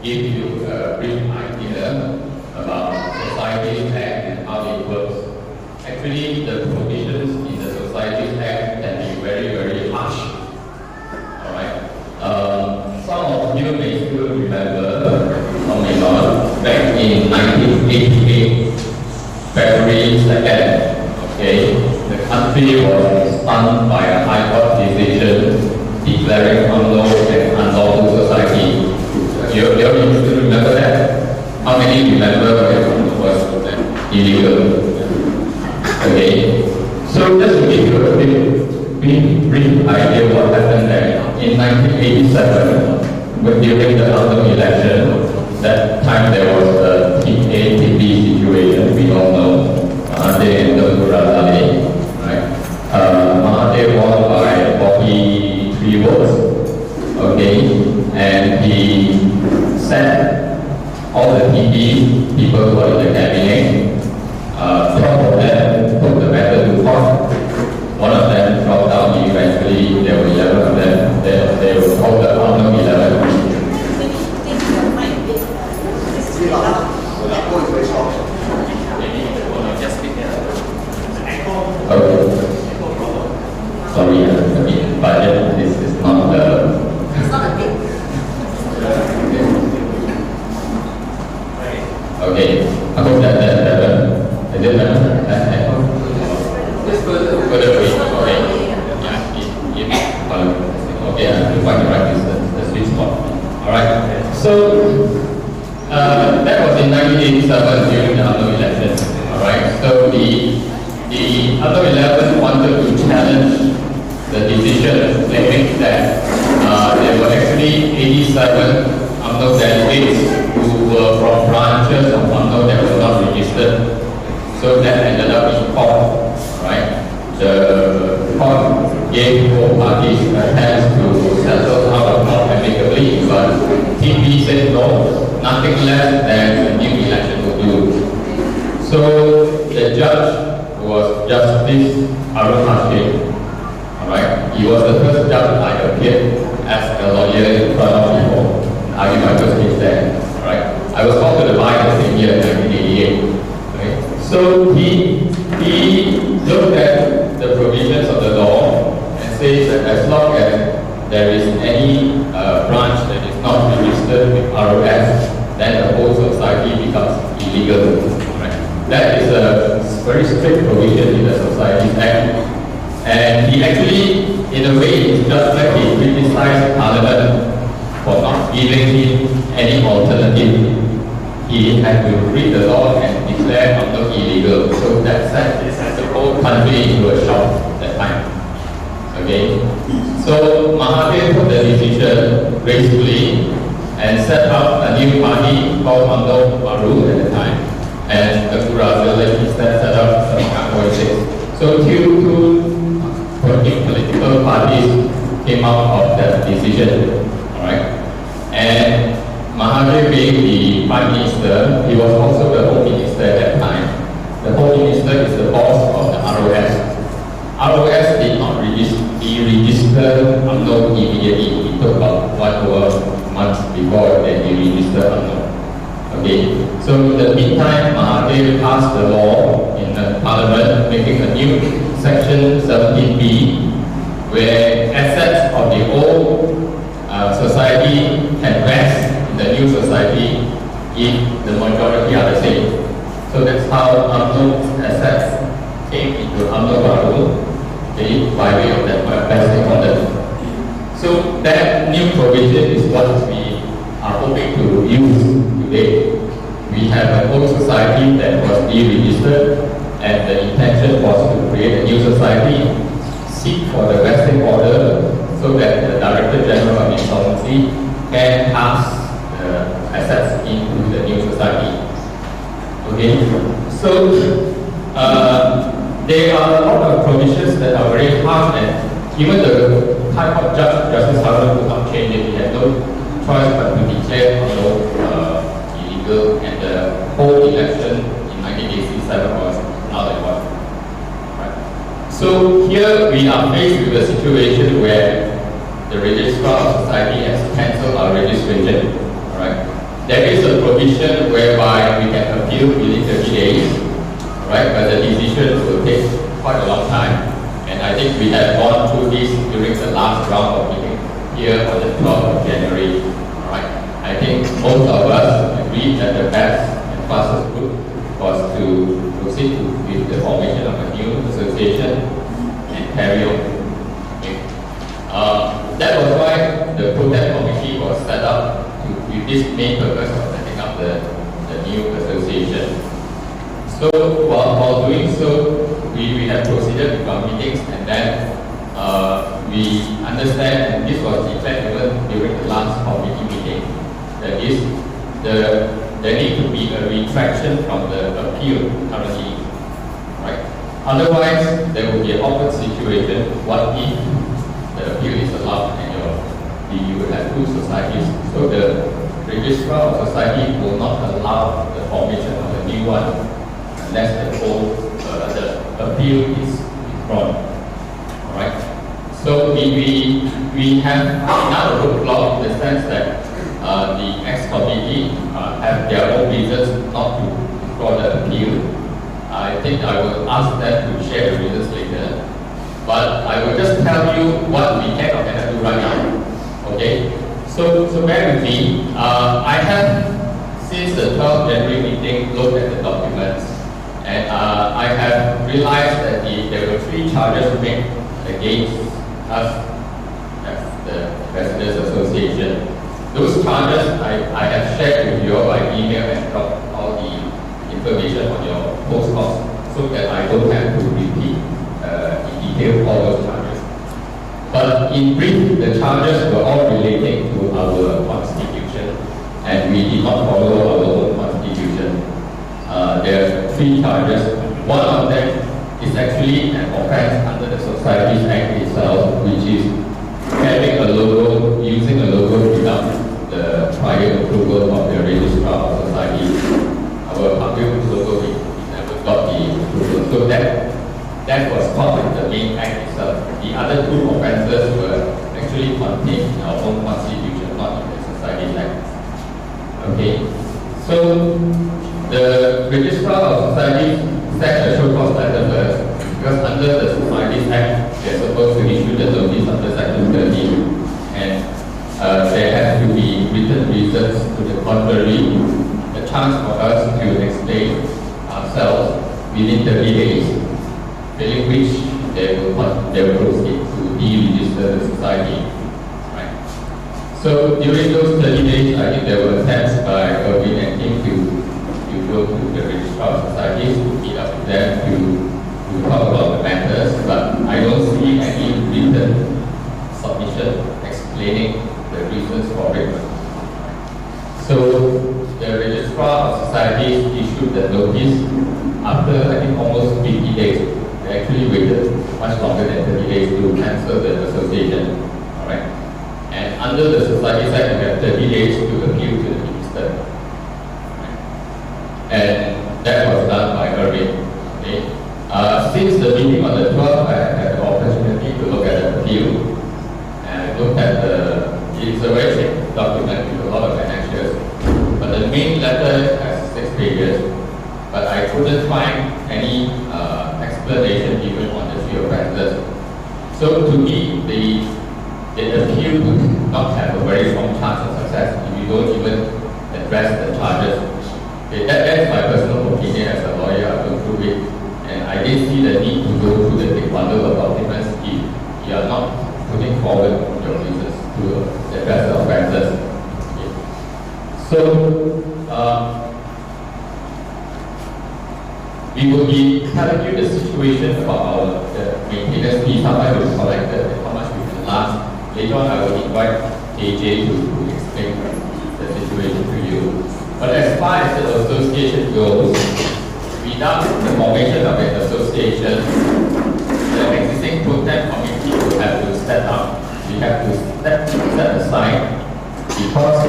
give you a brief idea about Societies Act and how it works. Actually, the provisions in the Societies Act can be very, very harsh. Alright. Some of you may still remember, or may not, back in 1988, February 2nd, okay, the country was stunned by a High Court decision declaring unlawful and unlawful society. You still remember that? How many remember when it was illegal? Okay, so just to give you a brief idea what happened there. In 1987, during the London election, that time there was a TB situation, we all know, Mahathir and Razali, right? Mahathir won by 43 votes, okay, and he sent all the TB people who were in the cabinet. Some of them took the matter to court. One of them dropped out eventually. There were 11 of them. They were called the UMNO 11. Okay. Sorry, but this is not the. It's not a thing. Okay. I hope that is it better? Just further away. Okay. Yeah. Okay. I find the right distance, the sweet spot. All right. So that was in 1987 during the UMNO election. All right. So the UMNO 11 wanted to challenge the decision, claiming that there were actually 87 UMNO delegates who were from branches of UMNO that were not registered. So that ended up in court, right? The court gave both parties a chance to settle out of court amicably, but TB said no, nothing less than a new election would do. So the judge was Justice Arun Hashim. Alright, he was the first judge I appeared as a lawyer in front of people. I argued my first case there. Alright, I was called to the bar the same year, 1988. Okay. So he looked at the provisions of the law and says that as long as there is any branch that is not registered with ROS, then the whole society becomes illegal. Right. That is a very strict provision in the Societies Act. And he actually, in a way, it's just like he criticized Parliament for not giving him any alternative. He had to read the law and declare UMNO illegal. So that set the whole country into a shock that time. Okay? So Mahathir took the decision gracefully and set up a new party called UMNO Baru at the time. And the Razali instead set up the So two political parties came out of that decision. Alright? And Mahathir being the Prime Minister, he was also the Home Minister at that time. The Home Minister is the boss of the ROS. ROS did not register UMNO immediately. It took about 1 month before then he registered UMNO. Okay, so in the meantime, Mahathir passed the law in the Parliament, making a new Section 17B, where assets of the old society can vest in the new society if the majority are the same. So that's how UMNO assets came into UMNO Baru, okay, by way of that vesting order. So that new provision is what we are hoping to use today. We have an old society that was deregistered, and the intention was to create a new society, seek for the vesting order so that the Director General of Insolvency can pass the assets into the new society. Okay, so there are a lot of provisions that are very harsh, and even the High Court Judge, Justice Harun, could not change it. He had no choice but to declare UMNO illegal, and the whole election in 1987 was null and void. Right. So here we are faced with a situation where the Registrar of Society has cancelled our registration. Right. there is a provision whereby we can appeal within 30 days, right? But the decision will take quite a long time. And I think we have gone through this during the last round of meeting here on the 12th of January, right? I think most of us agreed that the best and fastest route was to proceed with the formation of a new association and carry on. Okay. That was why the protest committee was set up with this main purpose of setting up the new association. So while doing so, we have proceeded with our meetings, and then we understand, and this was declared even during the last committee meeting, that there need to be a retraction from the appeal currently, right? Otherwise, there will be an awkward situation. What if the appeal is allowed and you will have two societies? So the registrar of society will not allow the formation of a new one unless the appeal is withdrawn. Alright? So we have now a roadblock in the sense that the ex-committee have their own reasons not to withdraw the appeal. I think I will ask them to share the reasons later. But I will just tell you what we can or cannot do right now. Okay? So bear with me. I have, since the 12th January meeting, looked at the documents, and I have realized that there were 3 charges made against us as the Residents Association. Those charges I have shared with you by email and dropped all the information on your postbox so that I don't have to repeat in detail all those charges. But in brief, the charges were all relating to our constitution, and we did not follow our own constitution. There are 3 charges. One of them is actually an offense under the Societies Act itself, which is carrying a logo, using a logo without the prior approval of the registrar of society. Our Parkville logo, we never got the approval. So that was part of the main act itself. The other 2 offences were actually contained in our own constitution, not in the Societies Act. Okay, so the registrar of societies set a show cause letter first, because under the Societies Act, they are supposed to issue the notice under Section 30, and there has to be written reasons to the contrary, a chance for us to explain ourselves within 30 days, failing which they will proceed to deregister the society. Right. So during those 30 days, I think there were attempts by Irvin and Kim to go to the registrar of societies to meet up with them to talk about the matters, but I don't see any written submission explaining the reasons for it. So the registrar of societies issued the notice after, I think, almost 50 days. They actually waited much longer than 30 days to cancel the association. Alright. And under the Societies Act, we have 30 days to appeal to the minister. And that was done by Irvin. Okay. Since the meeting on the 12th, I had the opportunity to look at the appeal, and I looked at it's a very thick document with a lot of annexures, but the main letter has 6 pages, but I couldn't find any explanation even on the 3 offences. So to me, the appeal would not have a very strong chance of success if you don't even address the charges. Okay, that's my personal opinion as a lawyer. I've gone through it, and I didn't see the need to go through the big bundle of documents if you are not putting forward your reasons to address the offences. Okay. So we will be telling you the situation about the maintenance fees, how much we collected, and how much we can last. Later on, I will invite AJ to explain the situation to you. But as far as the association goes, without the formation of an association, the existing protest committee will have to step up. We have to set aside, because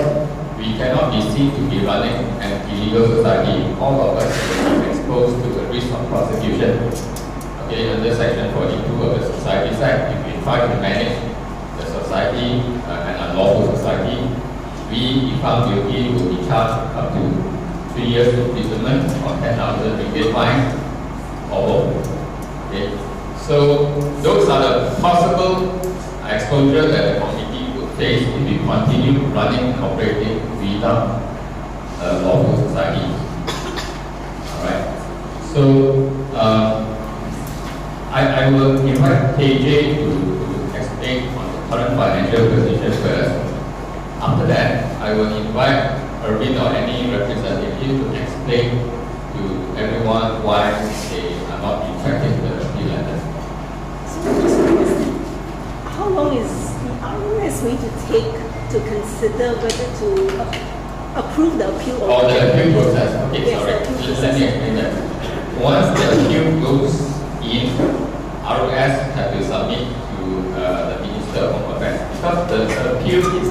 we cannot be seen to be running an illegal society. All of us will be exposed to the risk of prosecution. Okay, under Section 42 of the Societies Act, if we try to manage the society, an unlawful society, we, if found guilty, will be charged up to 3 years imprisonment or 10,000 ringgit fine or both. Okay. So those are the possible exposure that the committee would face if we continue running and operating without a lawful society. Alright. So I will invite KJ to explain on the current financial position first. After that, I will invite Irvin or any representative to explain to everyone why they are not retracting the appeal letter. How long is the ROS going to take to consider whether to approve the appeal or the appeal process? Okay, yes, sorry. Let me explain that. Once the appeal goes in, ROS have to submit to the Minister of Home Affairs, because the appeal is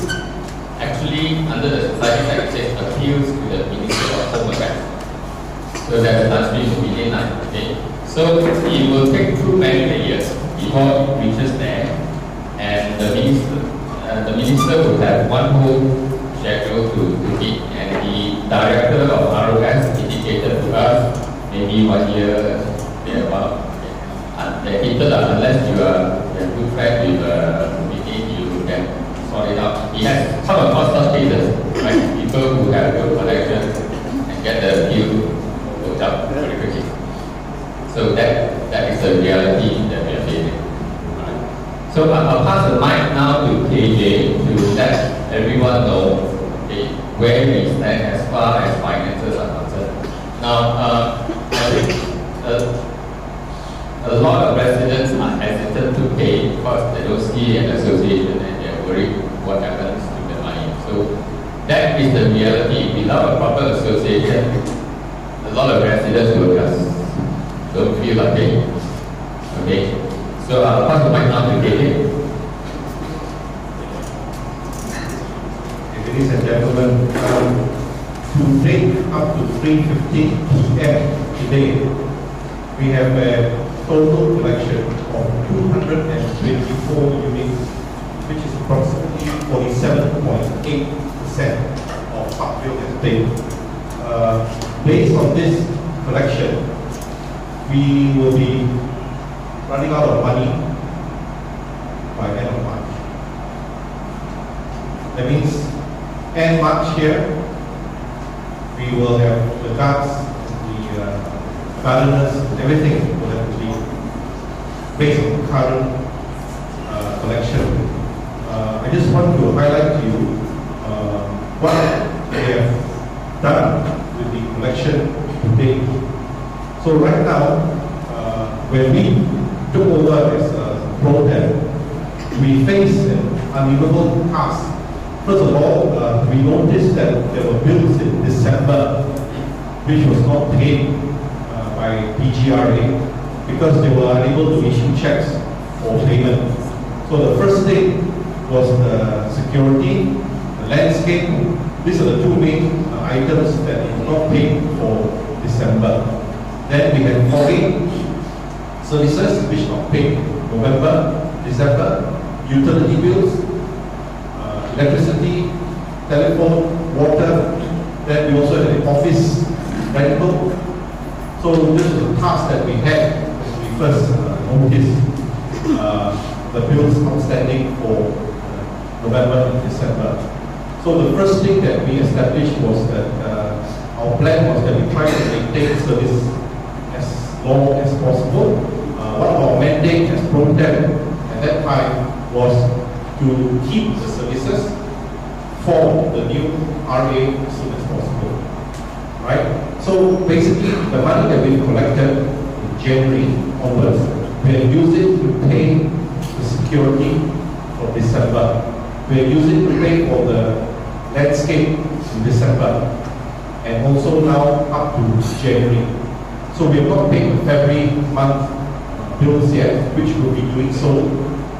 actually under the Society Act. It says appeals to the Minister of Home Affairs. So there's a transmission within that. Okay. So it will take too many years before it reaches there, and the minister will have one whole schedule to hit, and the director of ROS indicated to us maybe 1 year thereabout. They hinted that unless you are a good friend with the committee, you can sort it out. He has come across such cases, right? People who have good connections and get the appeal worked out very quickly. So that is the reality that we are facing. Right. So I'll pass the mic now to KJ to let everyone know, okay, where we stand as far as finances are concerned. Now, I think a lot of residents are hesitant to pay because they don't see an association and they're worried what happens to the money. So that is the reality. Without a proper association, a lot of residents will just don't feel like paying. Okay? So I'll pass the mic now to KJ. Ladies and gentlemen, to date up to 3:15 p.m. today, we have a total collection of 224 units, which is approximately 47.8% of Parkville estate. Based on this collection, we will be running out of money by end of March. That means end March here, we will have the guards, the gardeners, everything will have to be based on current collection. I just want to highlight to you what we have done with the collection today. So right now, when we took over as a program, we faced an unbelievable task. First of all, we noticed that there were bills in December which was not paid by PGRA because they were unable to issue checks for payment. So the first thing was the security, the landscape. These are the two main items that were not paid for December. Then we had foreign services which not paid November, December, utility bills, electricity, telephone, water. Then we also had the office rental. So this is a task that we had when we first noticed the bills outstanding for November and December. So the first thing that we established was that our plan was that we try to maintain service as long as possible. One of our mandate as Pro-Tem at that time was to keep the services for the new RA as soon as possible. Right? So basically, the money that we collected in January onwards, we are using to pay the security for December. We are using to pay for the landscape in December, and also now up to January. So we have not paid the February month bills yet, which we'll be doing so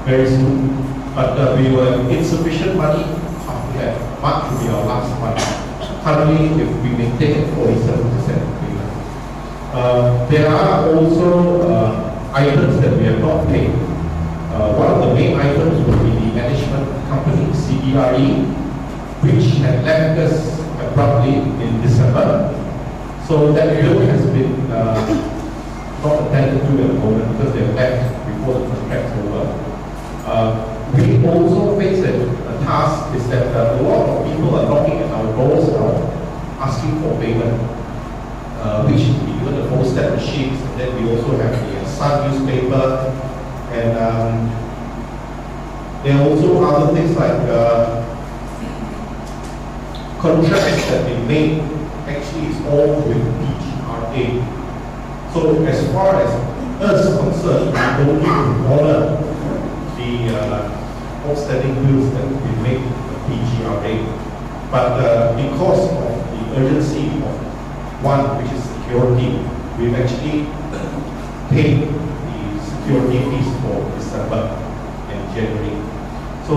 very soon. But we will have insufficient money after that. March will be our last month. Currently, if we maintain 47% payment. There are also items that we have not paid. One of the main items will be the management company, CBRE. which had left us abruptly in December. So that bill has been not attended to at the moment because they left before the contract's over. We also face a task is that a lot of people are knocking at our doors now asking for payment, which even the postal machines, and then we also have the Sun newspaper, and there are also other things like contracts that we made actually is all with PGRA. So as far as us concerned, we don't need to honor the outstanding bills that we make the PGRA. But because of the urgency of one, which is security, we've actually paid the security fees for December and January. So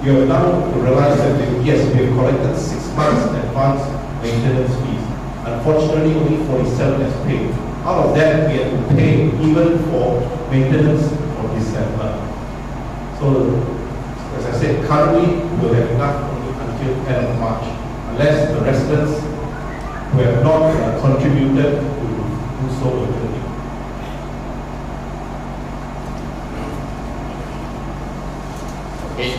you have now realized that yes, we have collected 6 months in advance maintenance fees. Unfortunately, only 47 has paid. Out of that, we have to pay even for maintenance for December. So, as I said, currently we'll have enough only until end of March, unless the residents who have not contributed to do so urgently. Okay.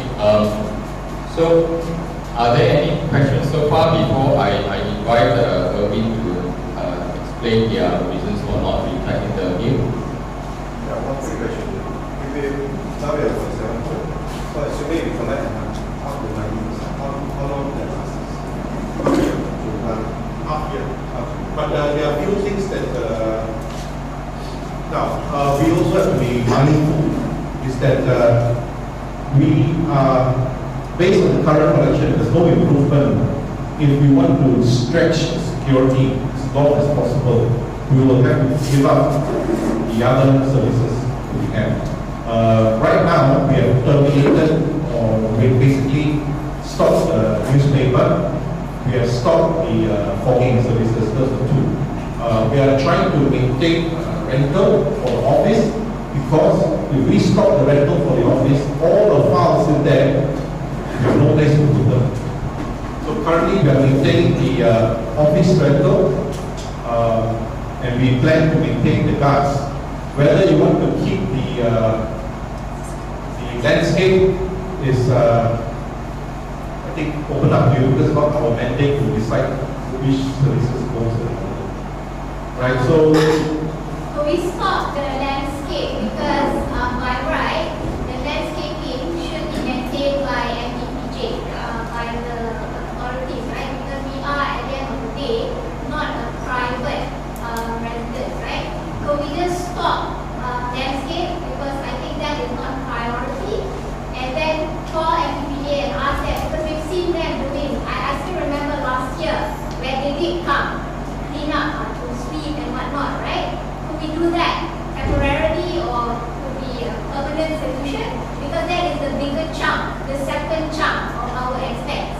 So, are there any questions so far before I invite Erwin to explain their reasons for not retracting the bill? Yeah, one quick question. If we now we have 47 vote, so assuming we collect up to 90%, how long does that last? Half year. But there are few things that now we also have to be mindful is that we are based on the current collection. There's no improvement. If we want to stretch the security as long as possible, we will have to give up the other services we have. Right now, we have terminated or we basically stopped the newspaper. We have stopped the fogging services, those are the two. We are trying to maintain rental for the office because if we stop the rental for the office, all the files in there, we have no place to put them. So currently we are maintaining the office rental and we plan to maintain the guards. Whether you want to keep the landscape is I think open up to you because it's not our mandate to decide which services goes to the right. So we stopped the landscape because by right, the landscaping should be maintained by MDPJ, by the authorities, right? Because we are at the end of the day not a private residence, right? So we just stopped landscape because I think that is not priority, and then call MDPJ and ask them because we've seen them doing. I still remember last year where they did come clean up to sweep and whatnot, right? Could we do that temporarily or could be a permanent solution? Because that is the bigger chunk, the second chunk of our expense.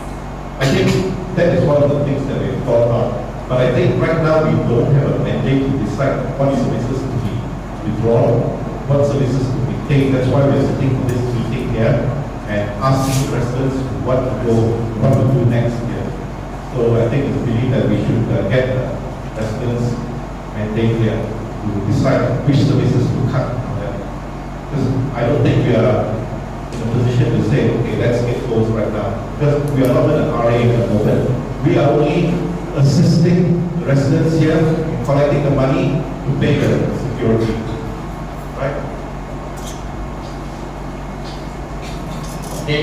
I think that is one of the things that we've thought about. But I think right now we don't have a mandate to decide what services to be withdrawn, what services to be taken. That's why we're sitting for this meeting here and asking residents what to do next year. So I think it's believed that we should get the residents' mandate here to decide which services to cut. Because I don't think we are in a position to say, okay, let's get closed right now. Because we are not an RA at the moment. We are only assisting the residents here in collecting the money to pay the security. Right? Okay,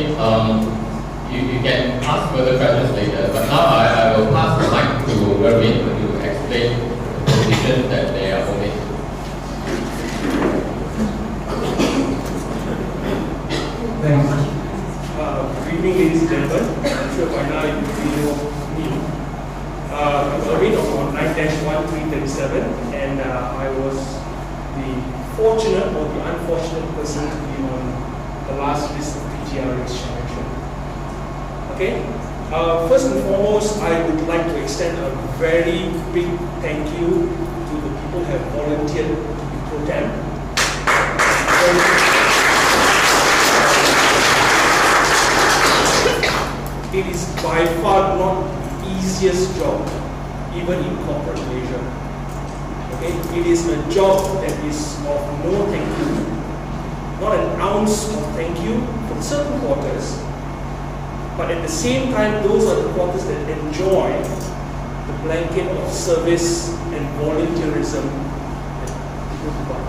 you can ask further questions later, but now I will pass the mic to Erwin to explain the position that they are holding. Thanks. Good evening, ladies and gentlemen. I'm sure by now you know me. I'm Erwin on 9-1337, and I was the fortunate or the unfortunate person to be on the last list of PGRA expenditure. Okay? First and foremost, I would like to extend a very big thank you to the people who have volunteered to be pro tem. it is by far not the easiest job, even in corporate Malaysia. Okay? It is a job that is of no thank you, not an ounce of thank you from certain quarters, but at the same time, those are the quarters that enjoy the blanket of service and volunteerism that people provide.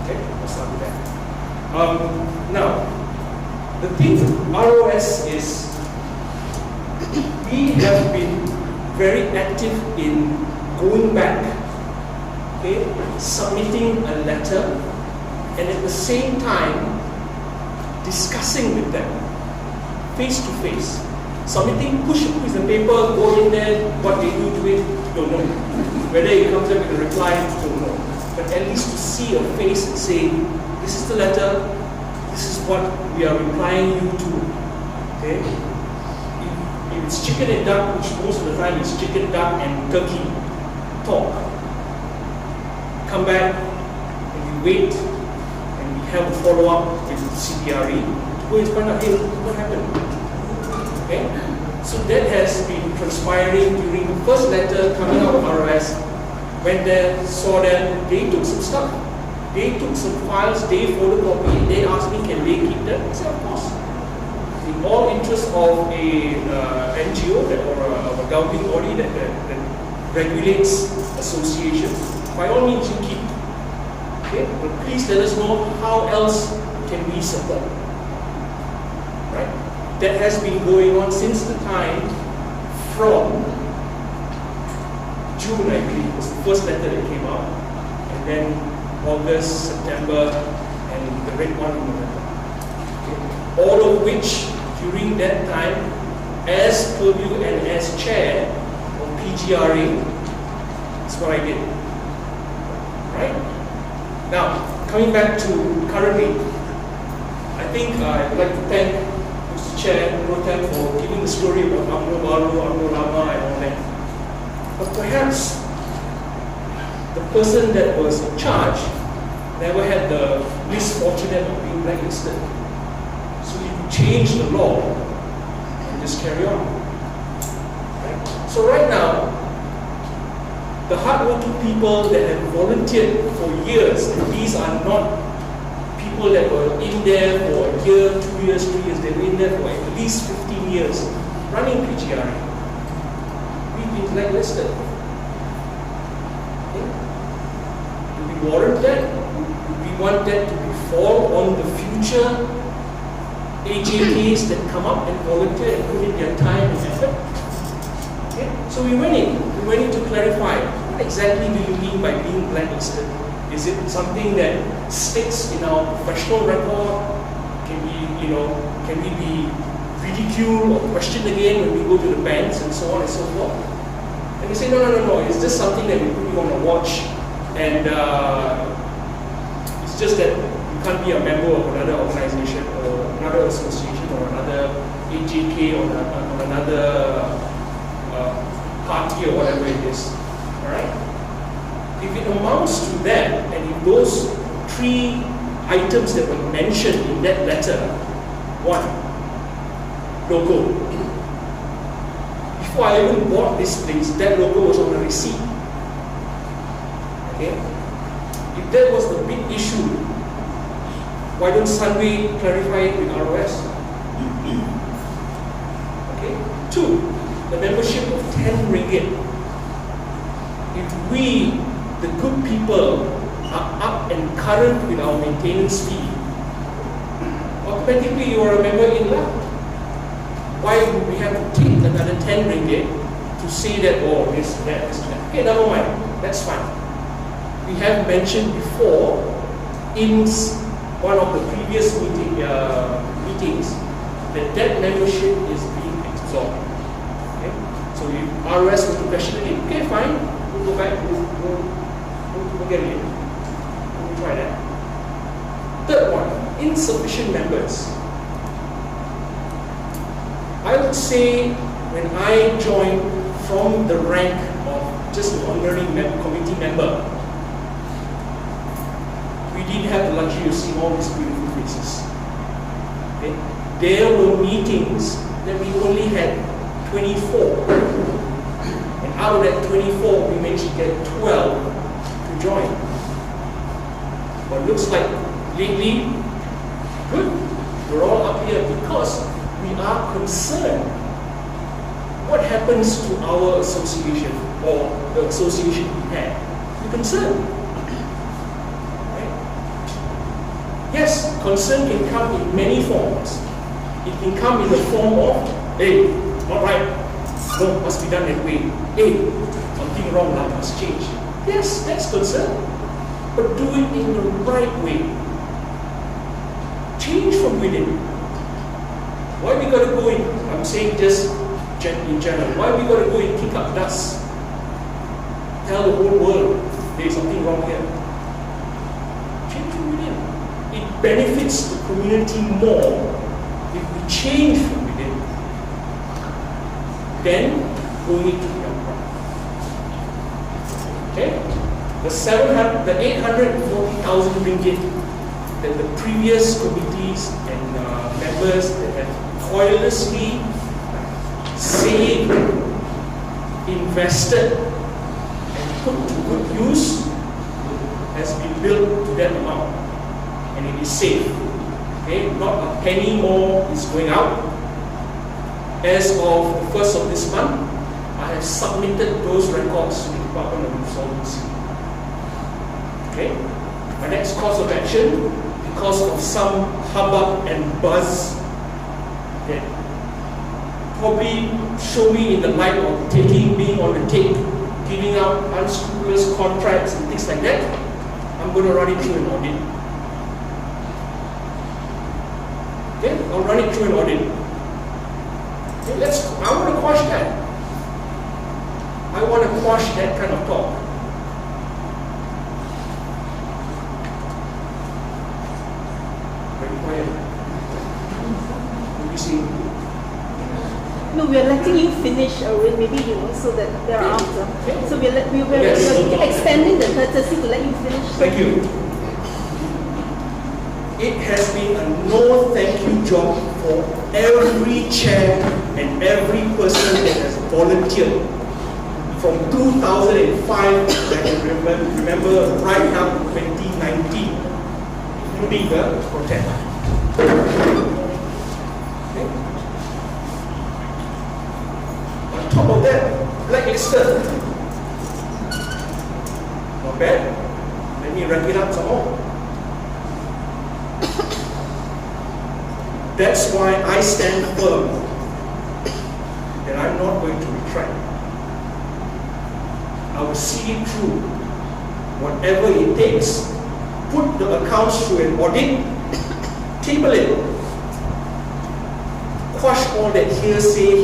Okay, let's start with that. Now, the thing with ROS is we have been very active in going back, okay, submitting a letter, and at the same time discussing with them face to face. Submitting, push a piece of paper, go in there, what they do to it, don't know. Whether it comes up with a reply, don't know. But at least to see a face and say, this is the letter, this is what we are replying you to. Okay? If it's chicken and duck, which most of the time is chicken, duck, and turkey talk, come back and we wait and we have a follow-up with CPRE to go and find out, hey, what happened? Okay? So that has been transpiring during the first letter coming out of ROS. Went there, saw them, they took some stuff. They took some files, they photocopied, they asked me, can they keep them? I said, of course. In all interest of a NGO or a governing body that regulates associations, by all means you keep. Okay? But please let us know how else can we support. Right? That has been going on since the time from June, I believe, was the first letter that came out, and then August, September, and the red one in November. Okay. All of which, during that time, as purview and as chair of PGRA, that's what I did. Right? Now, coming back to currently, I think I'd like to thank Chair Rotem for giving the story about UMNO Baru, UMNO Lama and all that. But perhaps the person that was in charge never had the misfortune of being blacklisted. So you could change the law and just carry on. Right? So right now, the hardworking people that have volunteered for years, and these are not people that were in there for a year, 2 years, 3 years, they were in there for at least 15 years running PGRA. We've been blacklisted. Okay? Do we warrant that? Do we want that to befall on the future AJKs that come up and volunteer and put in their time and effort? Okay? So we went in to clarify, what exactly do you mean by being blacklisted? Is it something that sticks in our professional record? Can we be ridiculed or questioned again when we go to the banks and so on and so forth? And we say, no, it's just something that we put you on a watch, and it's just that you can't be a member of another organization or another association or another AJK or another party or whatever it is. Alright? If it amounts to that, and if those 3 items that were mentioned in that letter, 1, logo. Before I even bought this place, that logo was on the receipt. Okay? If that was the big issue, why don't Sunway clarify it with ROS? Okay? 2, the membership of 10 ringgit. If we, the good people, are up and current with our maintenance fee, automatically you are a member in luck. Why would we have to take another 10 ringgit to say that, oh, this, that. Okay, never mind, that's fine. We have mentioned before in one of the previous meetings that membership is being absorbed. Okay? So if ROS were to question it, okay, fine, we'll go back, we'll get it. We'll try that. Third one, insufficient members. I would say when I joined from the rank of just an ordinary committee member, we didn't have the luxury of seeing all these beautiful faces. Okay? there were meetings that we only had 24. And out of that 24, we managed to get 12 to join. But looks like lately, good, we're all up here because we are concerned. What happens to our association or the association we had? We're concerned. Right? Yes, concern can come in many forms. It can come in the form of, hey, not right, no, must be done that way. Hey, something wrong now, must change. Yes, that's concern. But do it in the right way. Change from within. Why we gotta go in, I'm saying just in general, why we gotta go and kick up dust? Tell the whole world there's something wrong here. Change from within. It benefits the community more if we change from within than going into the outside. Okay? The 840,000 ringgit that the previous committees and members that have tirelessly saved, invested, and put to good use has been built to that amount, and it is safe. Okay, not a penny more is going out. As of the 1st of this month, I have submitted those records to the Department of Insolvency. Okay, my next course of action, because of some hubbub and buzz that probably show me in the light of being on the take, giving out unscrupulous contracts and things like that, I'm going to run it through an audit. Okay, I'll run it through an audit. Okay, I want to quash that. I want to quash that kind of talk. Very quiet. What do you see? No, we are letting you finish, Erwin, maybe so that thereafter. Okay. So we're Yes. extending the courtesy to let you finish. Thank you. It has been a no thank you job for every chair and every person that has volunteered. From 2005, I can remember right now to 2019, including the protest. Okay. On top of that, blacklisted. Not bad. Let me rank it up some more. That's why I stand firm that I'm not going to retract. I will see it through. Whatever it takes, put the accounts through an audit, table it, quash all that hearsay.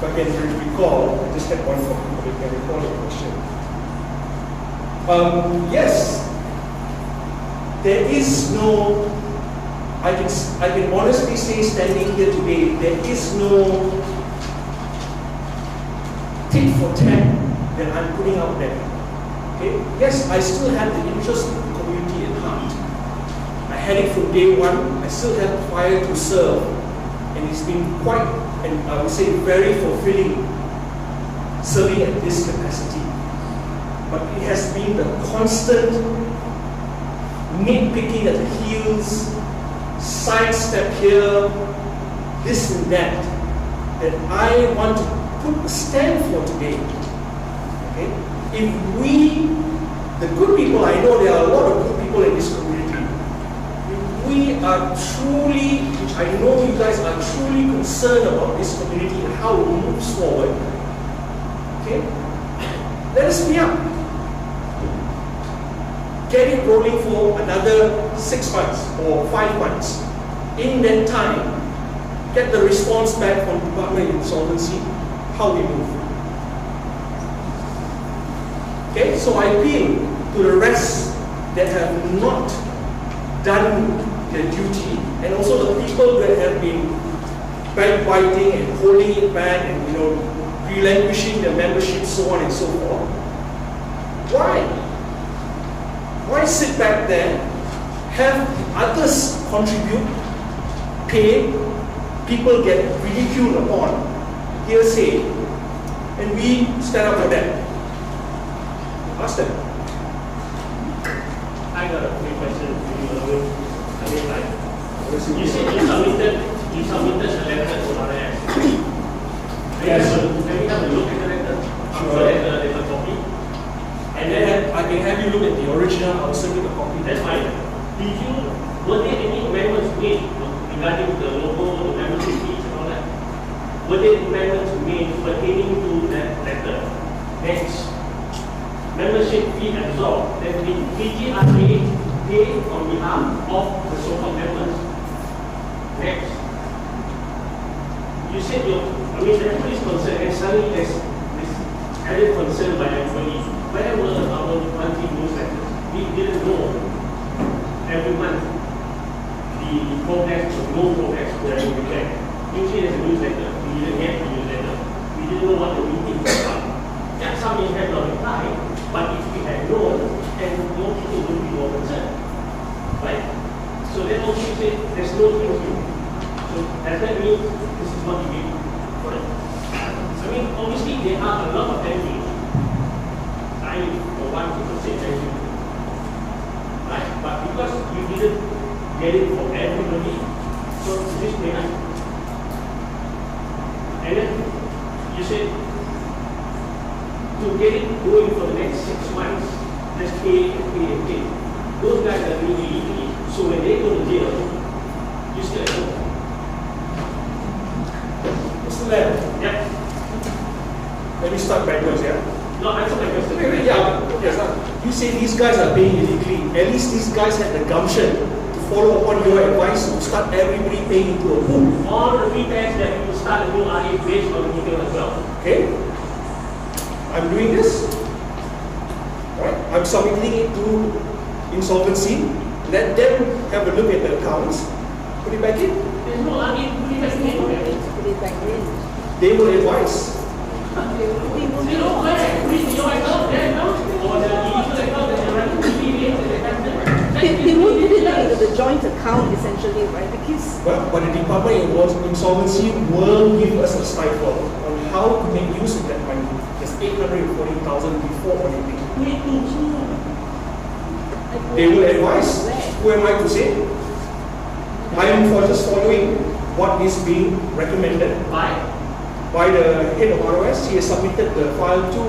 If I can recall, I just had one more, but I can recall the question. Yes, there is no, I can honestly say standing here today, there is no tit for tat that I'm putting out there. Okay? Yes, I still have the interest of the community at heart. I had it from day one. I still have a fire to serve. And it's been quite, and I would say very fulfilling serving at this capacity. But it has been the constant nitpicking at the heels, sidestep here, this and that I want to put a stand for today. Okay? If we, the good people, I know there are a lot of good people in this community, if we are truly, which I know you guys are truly concerned about this community and how it moves forward, okay, let us be up. Get it rolling for another 6 months or 5 months. In that time, get the response back from Department of Insolvency, how we move. Okay, so I appeal to the rest that have not done their duty, and also the people that have been backbiting and holding it back and relinquishing their membership, so on and so forth. Why? Why sit back there, have others contribute, pay, people get ridiculed upon, hearsay, and we stand up for that? Ask them. I got a quick question for you. I mean, like, you said you submitted a letter to RS. Yes. Let me have a look at the letter. I'm sure there's a copy. And then I can have you look at the original. I'll send you the copy. That's fine. Were there any amendments made regarding the logo, the membership fees and all that? Were there amendments made pertaining to that letter? Next, membership fee absorbed that the PGRA paid on behalf of the so-called members. Next, you said everybody is concerned, and suddenly there's this added concern by everybody. Where were our monthly newsletters? We didn't know every month the progress or no progress that we get. Usually there's a newsletter. We didn't get the newsletter. We didn't know what the meetings were about. Yeah, some may have not replied, but if we had known, then more people would be more concerned. Right? So then also you say there's no thank you. So does that mean this is what you did for it? I mean, obviously there are a lot of thank yous. I, for one, people say thank you. Right? But because you didn't get it for everybody, so this may not. And then you said to get it going for the next 6 months, let's pay and pay and pay. Those guys are doing it illegally, so when they go to jail, you still at home. Mr. Lam, Yep. let me start backwards, yeah? No, answer my question. Wait, yeah. Yes, you say these guys are paying illegally. At least these guys had the gumption to follow upon your advice to start everybody paying into a pool. All the pretext that we will start a new RA based on the detail as well. Okay? I'm doing this. Right? I'm submitting it to insolvency. Let them have a look at the accounts. Put it back in. There's no RA pretext in it. Put it back in. They will advise. You know where? With your account, their account, or the illegal account that you're running to be made. They won't put it into the joint account essentially, right? Because But the Department of Insolvency will give us a stifle on how to make use of that money. There's 840,000 before auditing. They will advise. Who am I to say? I am for just following what is being recommended by the head of ROS. He has submitted the file to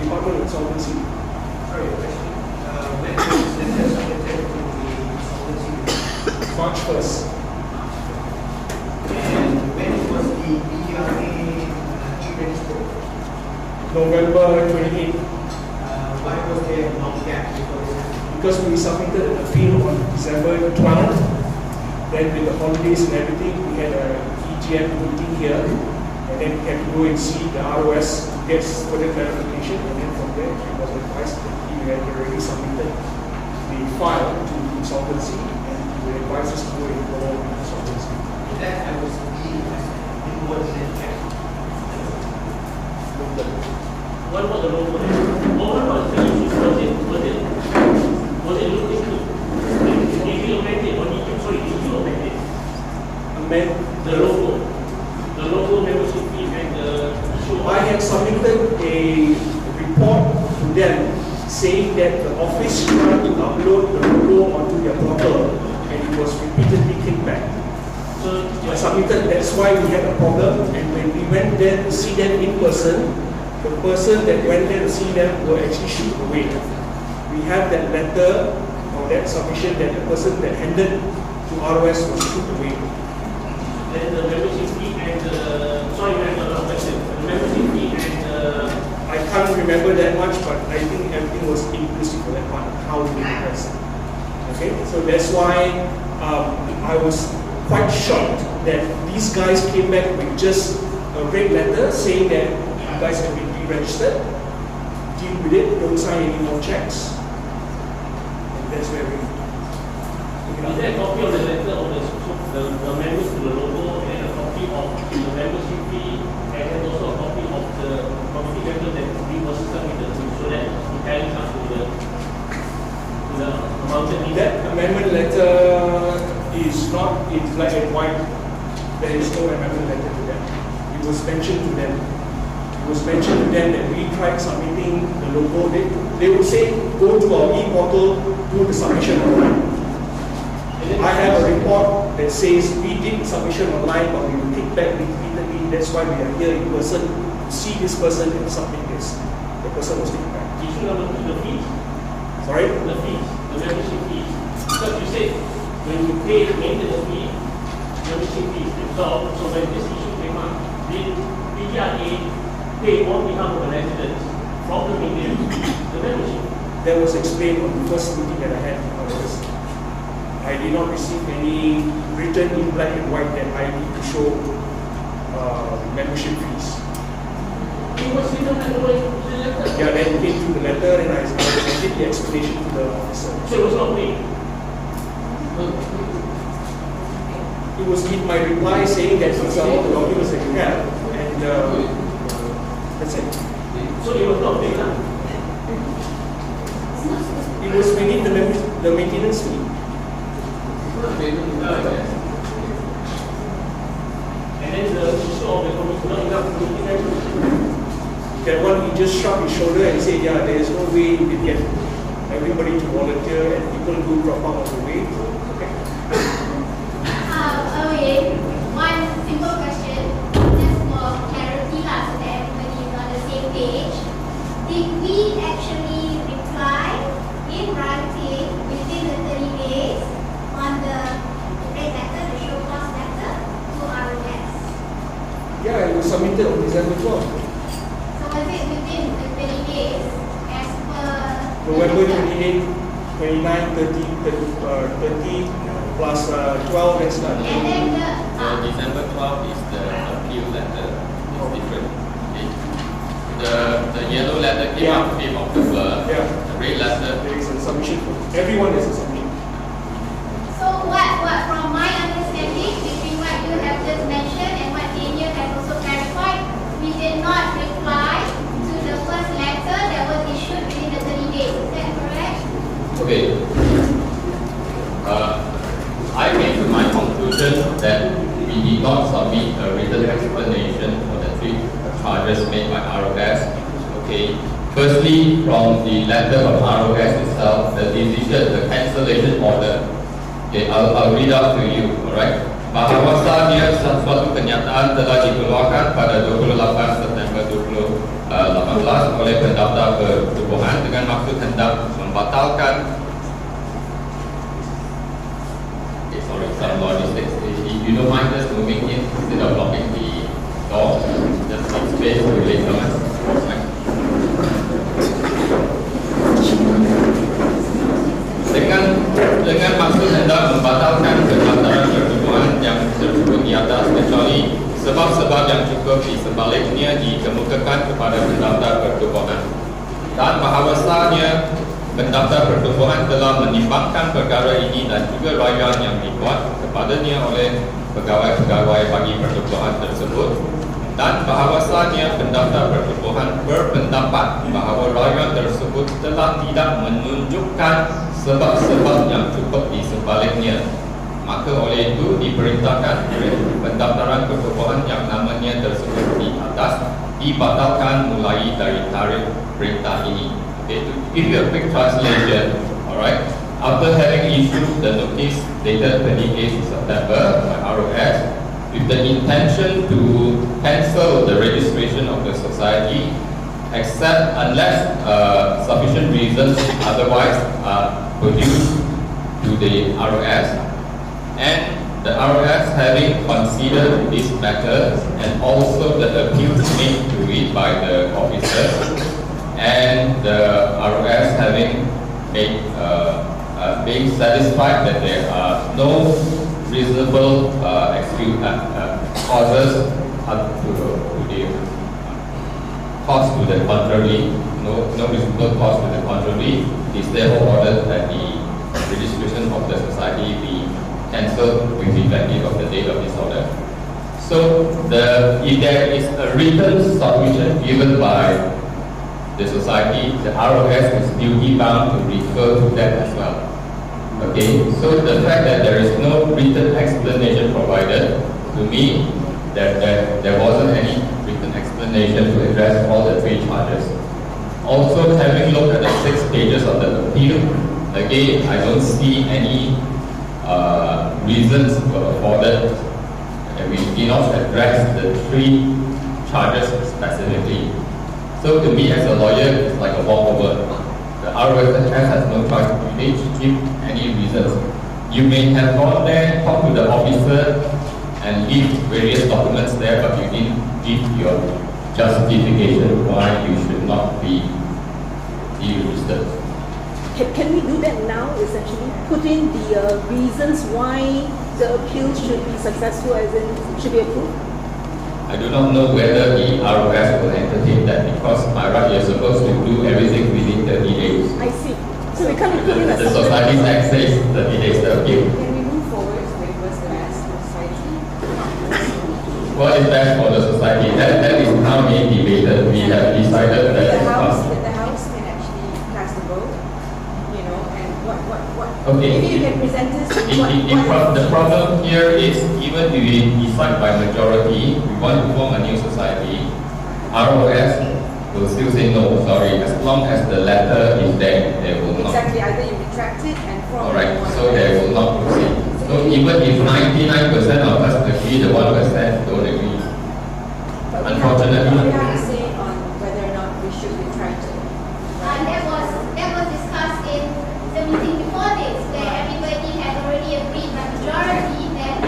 Department of Insolvency. Sorry, a question. When was the letter submitted to the insolvency? March 1st. And when was the PGRA e-registered? November 28th. Why was there a long gap before this happened? Because we submitted an appeal on December 12th. Then with the holidays and everything, we had a EGM meeting here. And then we had to go and see the ROS to get further clarification. And then from there, it was advised that he had already submitted the file to insolvency. And he advised us to go and follow insolvency. That I was inwardly checked. What about the local? What about the issues? Was it looked into? Did you amend it or did you amend it? Amend The logo membership fee and the issue. I had submitted a a report to them saying that the office tried to upload the logo onto their portal and it was repeatedly kicked back. So I submitted, that's why we had a problem, and when we went there to see them in person, the person that went there to see them were actually shipped away. We have that letter or that submission that the person that handed to ROS was shipped away. Then the membership fee and sorry, I have another question. The membership fee and I can't remember that much, but I think everything was inclusive for that one, how we request. Okay, so that's why I was quite shocked that these guys came back with just a red letter saying that you guys have been re-registered, deal with it, don't sign any more checks. And that's where we is there a copy of the letter of the members to the logo and a copy of the membership fee and then also a copy of the committee member that we was submitted to so that we carry up to the amount needed? that amendment letter is not in black and white. There is no amendment letter to them. It was mentioned to them. It was mentioned to them that we tried submitting the logo. They would say, go to our e-portal, do the submission online. I have a report that says we did submission online, but we were kicked back repeatedly. That's why we are here in person to see this person and submit this. The person was kicked back. Issue number 2, the fees. Sorry? The fees, the membership fees. Because you said when you pay the maintenance fee, membership fees absorbed. So when this issue came up, did PGRA pay on behalf of the residents from the maintenance the membership? That was explained on the first meeting that I had with others. I did not receive any written in black and white that I need to show membership fees. It was in the letter. Yeah, then came through the letter and I did the explanation to the officer. So it was not paid. It was in my reply saying that these are all the documents that you have, and that's it. So it was not paid. Huh? It was beneath the maintenance fee. And then the issue of the committee not enough committee members. That one, he just shrugged his shoulder and said, yeah, there is no way you can get everybody to volunteer and people do drop out of the way. Okay. Okay, one simple question, just for clarity so that everybody is on the same page. Did we actually reply in writing within the 30 days on the red letter, the show cause letter, to our guests? Yeah, it was submitted on December 12th. So was it within the 30 days as per November 28, 29, 30 plus 12, that's not. And then December 12 is the appeal letter. It's different. The yellow letter came out 5th October. Yeah. The red letter. There is a submission. Everyone has a submission. so what from my understanding between what you have just mentioned and what Daniel has also clarified, we did not reply to the first letter that was issued within the 30 days. Is that correct? Okay. I came to my conclusion that we did not submit a written explanation for the 3 charges made by ROS. Okay. Firstly, from the letter of ROS itself, the decision, the cancellation order. Okay, I'll read out to you. Alright. Bahawasanya suatu kenyataan telah dikeluarkan pada 28 September 2018 oleh pendaftar pertubuhan dengan maksud hendak membatalkan. Sorry, some logistics. If you don't mind just moving in instead of blocking the door, just make space to relate comments. Dengan maksud hendak membatalkan pendaftaran pertubuhan yang tersebut di atas kecuali sebab-sebab yang cukup di sebaliknya dikemukakan kepada pendaftar pertubuhan. Dan bahawasanya pendaftar pertubuhan telah menimbangkan perkara ini dan juga rayuan yang dibuat kepadanya oleh pegawai-pegawai bagi pertubuhan tersebut, dan bahawasanya pendaftar pertubuhan berpendapat bahawa rayuan tersebut telah tidak menunjukkan sebab-sebab yang cukup di sebaliknya. Maka oleh itu diperintahkan pendaftaran pertubuhan yang namanya tersebut di atas dibatalkan mulai dari tarikh perintah ini. Okay, to give you a quick translation, alright, after having issued the notice dated 28th September by ROS, with the intention to cancel the registration of the society, except unless sufficient reasons otherwise are produced to the ROS, and the ROS having considered this matter and also the appeals made to it by the officers, and the ROS having made being satisfied that there are no reasonable causes to the contrary, no reasonable cause to the contrary, it is therefore ordered that the registration of the society be cancelled with effective of the date of this order. So, if there is a written submission given by the society, the ROS is duty bound to refer to that as well. Okay, so the fact that there is no written explanation provided, to me, that there wasn't any written explanation to address all the three charges. Also, having looked at the 6 pages of the appeal, again, I don't see any reasons were afforded, and we did not address the 3 charges specifically. So to me as a lawyer, it's like a walkover. The ROS has no choice. You need to give any reasons. You may have gone there, talked to the officer, and leave various documents there, but you didn't give your justification why you should not be deregistered. Can we do that now, essentially? Put in the reasons why the appeal should be successful, as in should be approved? I do not know whether the ROS will entertain that, because by right you're supposed to do everything within 30 days. I see. So we can't put in a The Societies Act says 30 days to appeal. Can we move forward with what's the best for society? What is best for the society? That is now being debated. We have decided that The house can actually pass the vote, you know, and what okay. Maybe you can present this. The problem here is, even if we decide by majority, we want to form a new society, ROS will still say no, sorry, as long as the letter is there, they will not. exactly, either you retract it and form. Alright, so they will not proceed. So even if 99% of us agree, the 1% don't agree. But Unfortunately. we have to say on whether or not we should retract it. That was discussed in the meeting before this, where everybody had already agreed by majority that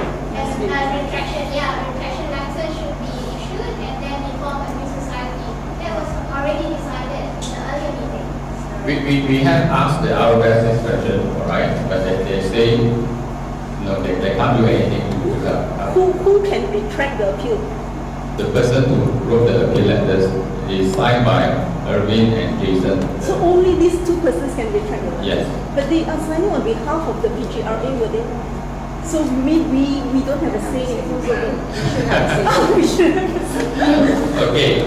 retraction letter should be issued, and then we form a new society. That was already decided in the earlier meeting. We have asked the ROS this question, alright, but they say no, they can't do anything to that. Who can retract the appeal? The person who wrote the appeal letters is signed by Irvin and Jason. So only these 2 persons can retract the appeal? Yes. But they are signing on behalf of the PGRA, were they? So we don't have a say in who's voting. We should have a say. Okay.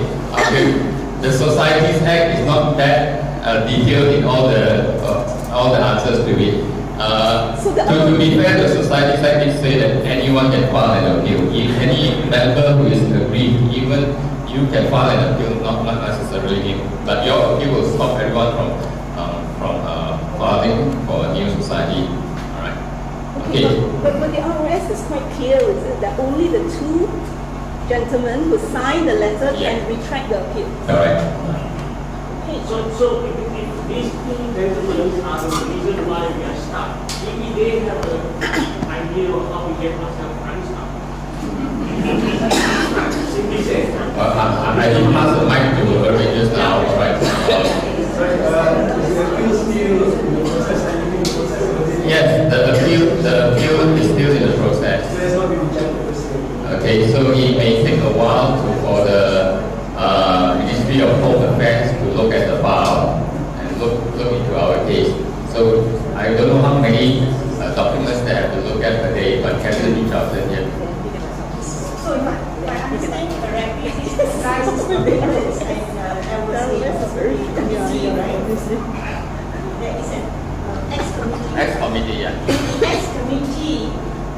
The Societies Act is not that detailed in all the answers to it. To be fair, the Societies Act did say that anyone can file an appeal. If any member who is aggrieved, even you can file an appeal, not necessarily him. But your appeal will stop everyone from filing for a new society. Alright. Okay. But the ROS is quite clear, is it, that only the 2 gentlemen who signed the letter can retract the appeal? Correct. Okay. So if these 2 gentlemen are the reason why we are stuck, maybe they have an idea of how we get ourselves unstuck. Simply said. I did pass the mic to Irvin just now, right? Yes, the appeal is still in the process. Okay, so it may take a while for the Ministry of Home Affairs to look at the file and look into our case. So I don't know how many documents they have to look at per day, but hasn't reached out to them yet. So if I understand correctly, this guys is the parents and there was a committee, right? There is an ex-committee. Ex-committee, yeah. The ex-committee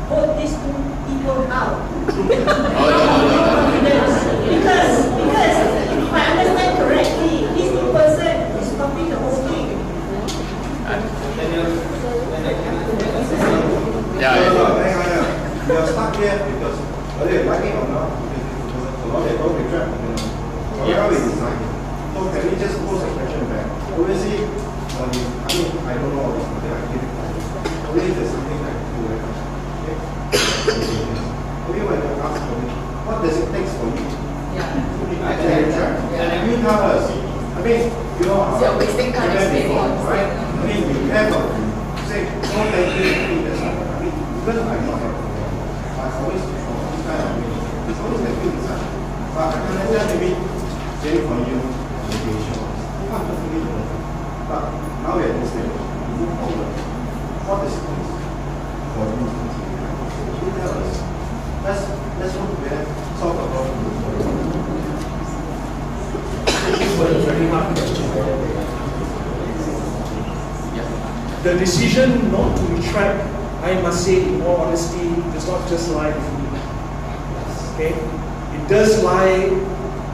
vote these 2 people out. No. Because we are stuck here because whether you like it or not, because a lot of people will trap, So how we design it? So can we just pose a question back? Obviously, I don't know what is something I give it. Obviously, there's something I do. Okay? Maybe when you ask for me, what does it take for you? I tell you, and you tell us. I mean, you know, wasting time before, right? I mean, you have to say, no, thank you, that's not. I mean, even I'm not I always this kind of way. It's always like you decide. But I can tell maybe saying for you, maybe sure. But now we are at this stage. We move forward. What is it for you to continue? You tell us. Let's look there, talk about the decision not to retract, I must say in all honesty, does not just lie with me. Okay? It does lie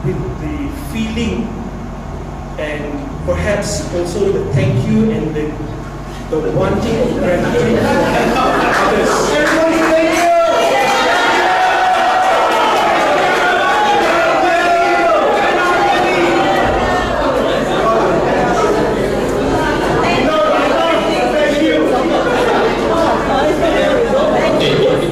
with the feeling and perhaps also the thank you and the wanting of gratitude for others. Everybody, thank you!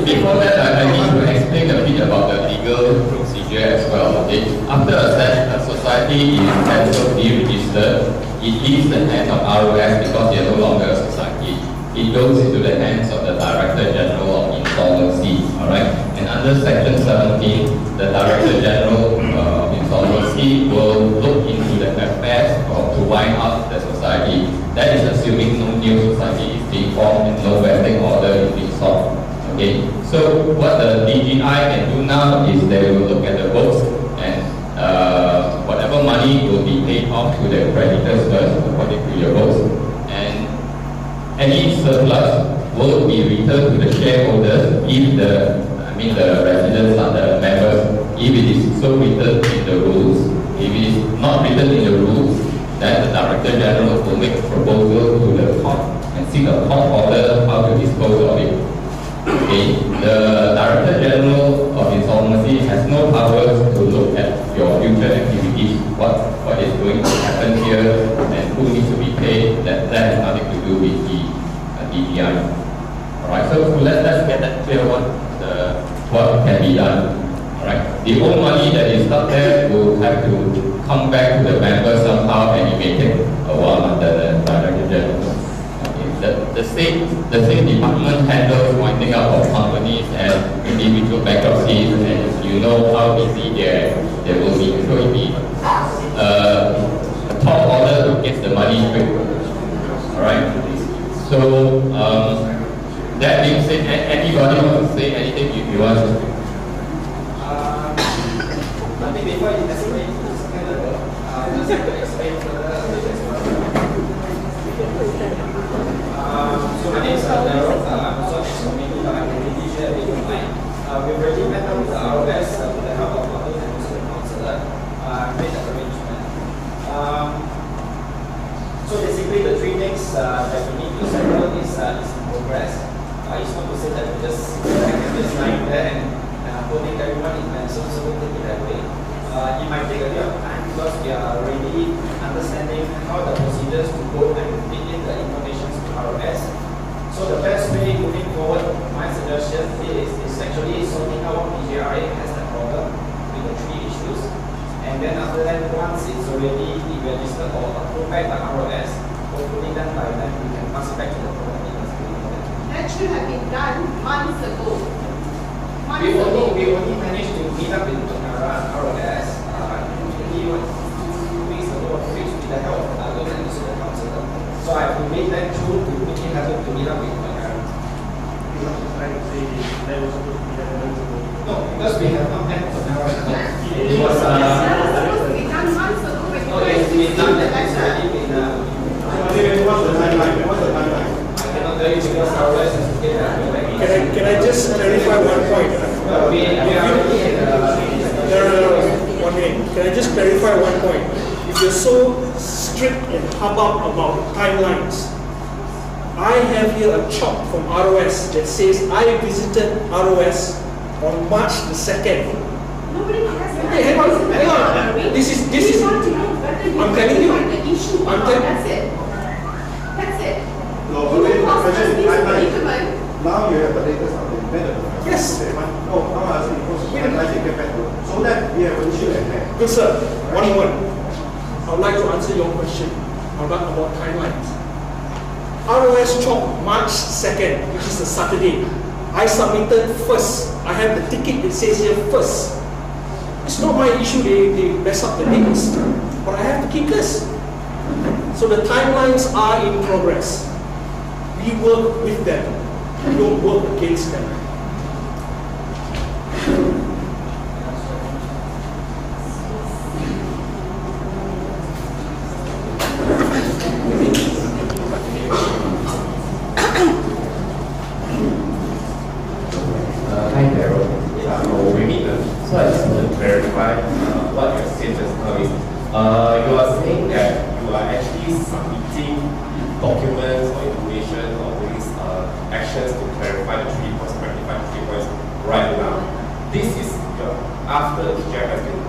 Before that, I need to explain a bit about the legal procedure as well. Okay? After a society is cancelled, deregistered, it leaves the hands of ROS because they are no longer a society. It goes into the hands of the Director General of Insolvency. Alright? And under Section 17, the Director General of Insolvency will look into the affairs to wind up the society. That is assuming no new society is being formed and no vesting order is being sought. Okay, so what the DGI can do now is they will look at the books and whatever money will be paid off to the creditors first according to your books, and any surplus will be returned to the shareholders if the residents are the members, if it is so written in the rules. If it is not written in the rules, then the Director General will make a proposal to the court and seek a court order how to dispose of it. Okay, the Director General of Insolvency has no powers to look at your future activities, what is going to happen here, and who needs to be paid. That has nothing to do with the DGI. Alright, so let's get that clear what can be done. Alright, the old money that is stuck there will have to come back to the members somehow, and it may take a while under the Director General. The same department handles winding up of companies and individual bankruptcies, and you know how busy they will be. So it will be a top order to get the money quick. Alright? So that being said, anybody want to say anything if you want to? I think before you explain to the second level, just to explain further. So my name is Daryl. I'm also a committee, but I'm really share with mine. We've already met up with the ROS with the help of others and also the councillor. Made an arrangement. So basically, the three things that we need to settle is in progress. It's not to say that we just lying there and putting everyone in pencil, so we'll take it that way. It might take a bit of time because we are already understanding how the procedures to go and feed in the information to ROS. So the best way moving forward, my suggestion is actually sorting out PGRA has that problem with the three issues. And then after that, once it's already registered or approved by the ROS, hopefully then by then we can pass it back to the property industry. That should have been done months ago. We only managed to meet up with the ROS maybe 2 weeks ago, 2 weeks with the help of others and also the councillor. So I have to make that through to make it happen to meet up with the No, because we have not met for now. It was supposed to be done months ago when you it's been done. It's already been what's the timeline? I cannot tell you because ROS has to get that. Can I just clarify one point? We are already One minute. Can I just clarify one point? If you're so strict and hubbub about timelines, I have here a chalk from ROS that says I visited ROS on March the 2nd. Nobody has that. Hey, hang on. This is, I'm telling you. I'm telling you. That's it. That's it. No, but wait, the question is timeline. Now you have the latest update. Yes. No, I'm asking because timeline you get better. So that we have an issue at hand. Good sir, one. I would like to answer your question about timelines. ROS chalk March 2nd, which is a Saturday. I submitted first. I have the ticket that says here first. It's not my issue they mess up the dates, but I have to keep this. So the timelines are in progress. We work with them. We don't work against them. Hi, Carol. So I just want to clarify what you said just now is you are saying that you are actually submitting documents or information or these actions to clarify the 3 points, rectify the 3 points right now. This is after the TGI has been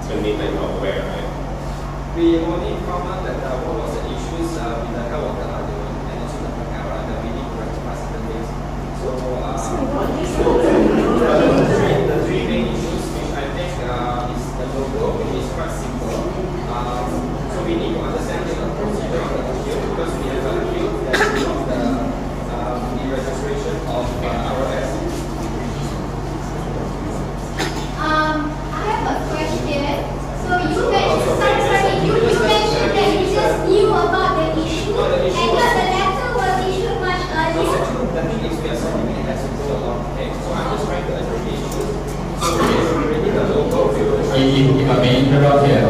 terminated, you're aware, right? We only found out that what was the issues with the health of the argument and also the camera that we need to rectify certain things. So, the three main issues which I think is the logo, which is quite simple. So we need to understand the procedure of the appeal because we have an appeal that is of the registration of ROS. I have a question. So you mentioned, you mentioned that you just knew about the issue, and that the letter was issued much earlier. The thing is, we are solving it as we go along. Okay, so I'm just trying to address the issue. So we need the logo. If I may interrupt here.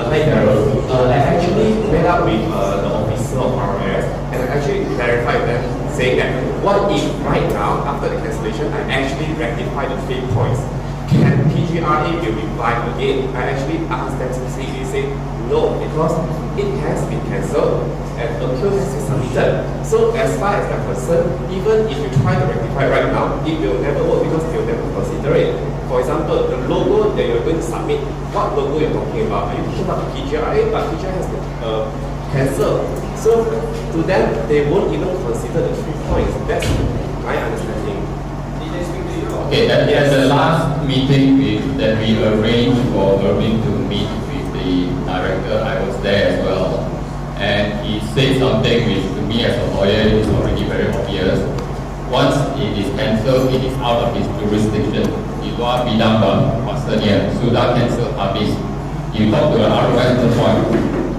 Hi, Carol. I actually met up with the officer of ROS and I actually clarified them saying that what if right now, after the cancellation, I actually rectify the 3 points? Can PGRA will reply again? I actually asked them to say, they said no, because it has been cancelled and appeal has been submitted. So as far as I'm concerned, even if you try to rectify right now, it will never work because they will never consider it. For example, the logo that you're going to submit, what logo you're talking about? Are you talking about PGRA? But PGRA has been cancelled. So to them, they won't even consider the 3 points. That's my understanding. Okay, at the last meeting that we arranged for Irving to meet with the director, I was there as well. And he said something which to me as a lawyer is already very obvious. Once it is cancelled, it is out of his jurisdiction. Luar bidang maksudnya sudah cancel habis. You talk to the ROS point,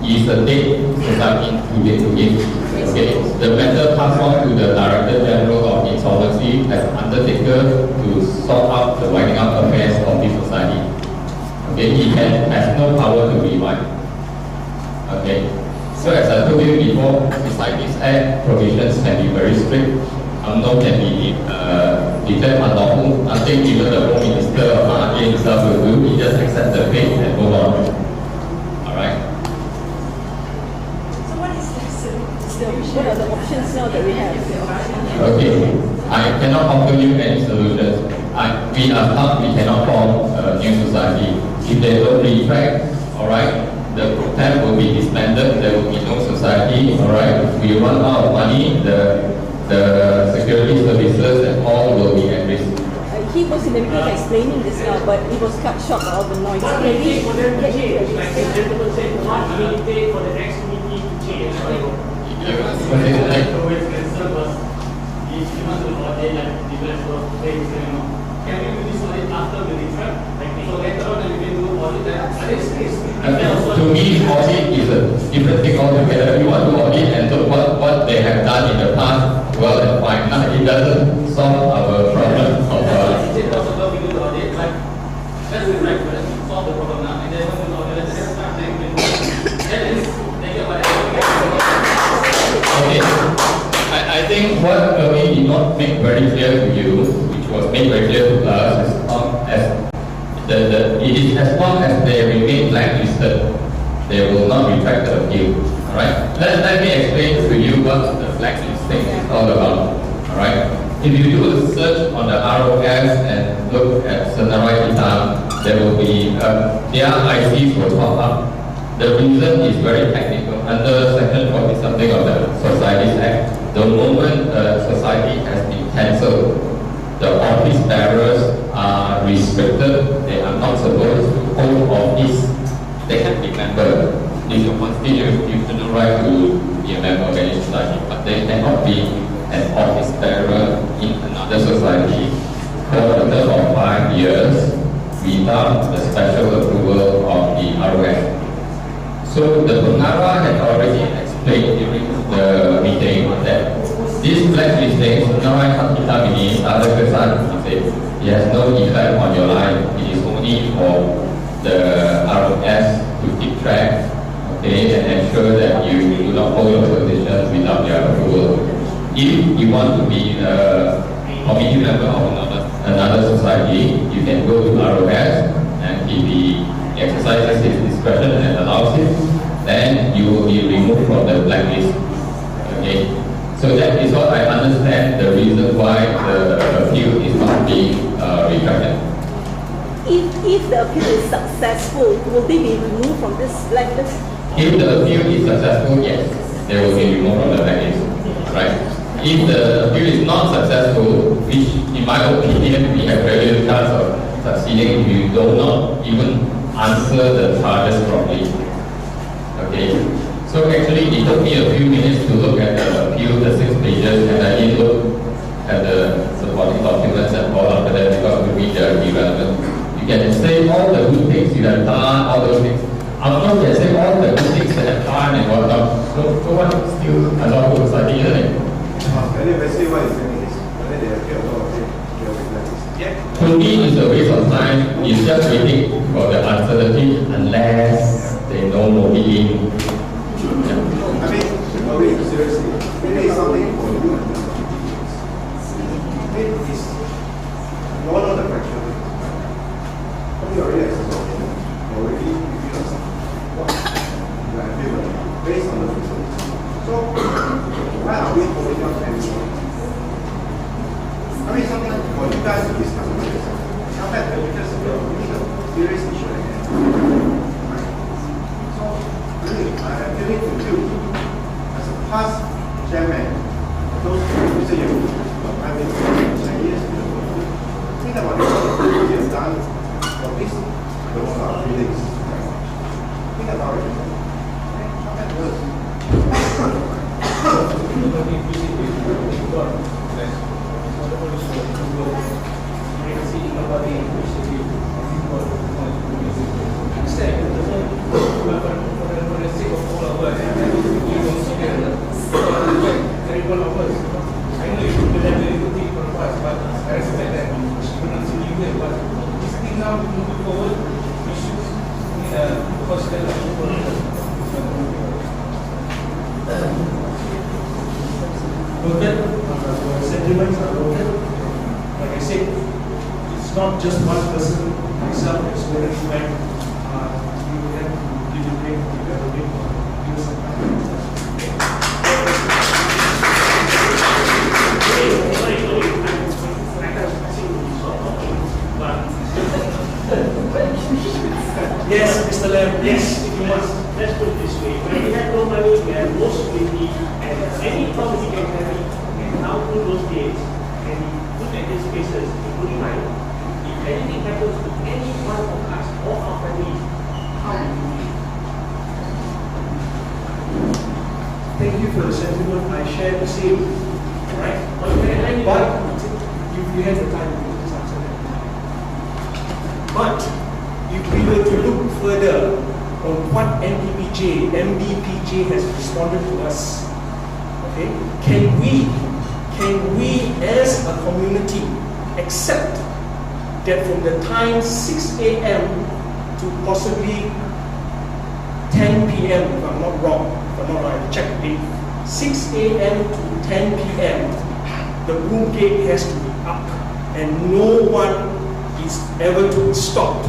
is a date society to give. Okay, the matter passed on to the Director General of Insolvency as undertaker to sort out the winding up affairs of this society. Okay, he has no power to rewind. Okay, so as I told you before, Societies Act provisions can be very strict. No can be declared unlawful. Nothing even the Home Minister or RA himself will do. He just accept the fate and move on. Alright? So what is this? What are the options now that we have? Okay. I cannot offer you any solutions. We cannot form a new society. If they don't retract, alright, the program will be disbanded, there will be no society, alright. We run out of money, the security services and all will be at risk. He was in the beginning explaining this now, but it was cut short by all the noise. What will it take for them to change? Like the gentleman said, what will it take for the next meeting to change? Can we do this audit after the retract? So later on we can do audit To me, audit is a different thing altogether. You want to audit and look what they have done in the past, well and fine. Now it doesn't solve our problem of Is it possible we do the audit? Like, let's retract first, solve the problem now, and then when we do the audit, let's start then we do that is, take it whatever. Okay. I think what we did not make very clear to you, which was made very clear to us, it is as long as they remain blacklisted, they will not retract the appeal. Alright, let me explain to you what the blacklisting is all about. Alright, if you do a search on the ROS and look at Senarai Hitam, there will be their ICs will pop up. The reason is very technical. Under Section 40 something of the Societies Act, the moment a society has been cancelled, the office bearers are restricted. They are not supposed to hold office. They can be member. It's a constitutional right to be a member of any society, but they cannot be an office bearer in another society for a term of 5 years without the special approval of the ROS. So the Pengarah had already explained during the meeting that this blacklisting, Senarai Hitam ini, ada kesan, it has no effect on your life. It is only for the ROS to keep track, okay, and ensure that you do not hold your position without their approval. If you want to be a committee member of another society, you can go to ROS, and if he exercises his discretion and allows it, then you will be removed from the blacklist. Okay, so that is what I understand the reason why the appeal is not being retracted. If the appeal is successful, will they be removed from this blacklist? If the appeal is successful, yes, they will be removed from the blacklist. Right? If the appeal is not successful, which in my opinion we have very little chance of succeeding if you do not even answer the charges properly. Okay, so actually it took me a few minutes to look at the appeal, the 6 pages, and I didn't look at the supporting documents and all after that because to me they are irrelevant. You can say all the good things you have done, all those things. Of course, you can say all the good things that have done and whatnot. So what still a lot of society, isn't it? Anyway, see what is saying is, whether they appeal or not, they will be To me, it's a waste of time. It's just waiting for the uncertainty unless they know nobody. I mean, seriously, maybe it's something for you and the maybe it's one of the factors. You already have something, already you know something. You are able based on the results. So, why are we holding up anymore? I mean, something for you guys to discuss with this. Not that because we need a serious issue at hand. So, really, I am feeling to you, as a past chairman, those who say you have been 10 years ago, think about it, what you have done for this, those are feelings. Think about it. How that works. Sentiments are noted. Like I said, it's not just one person, myself, it's very like you will have to give it back, give it away, give us some time. Yes, Mr. Lam, yes, if you must. Let's put it this way. When we had no money, we had no security, and any property can carry, and now through those days, and look at these cases, including mine, if anything happens to any one of us or our family, how do we feel? Thank you for the sentiment. I share the same. Alright? But you had the time to just answer that. But if we were to look further on what MBPJ has responded to us, okay, can we as a community accept that from the time 6 a.m. to possibly 10 p.m. if I'm not wrong, I checked the date, 6 a.m. to 10 p.m. the room gate has to be up and no one is ever to be stopped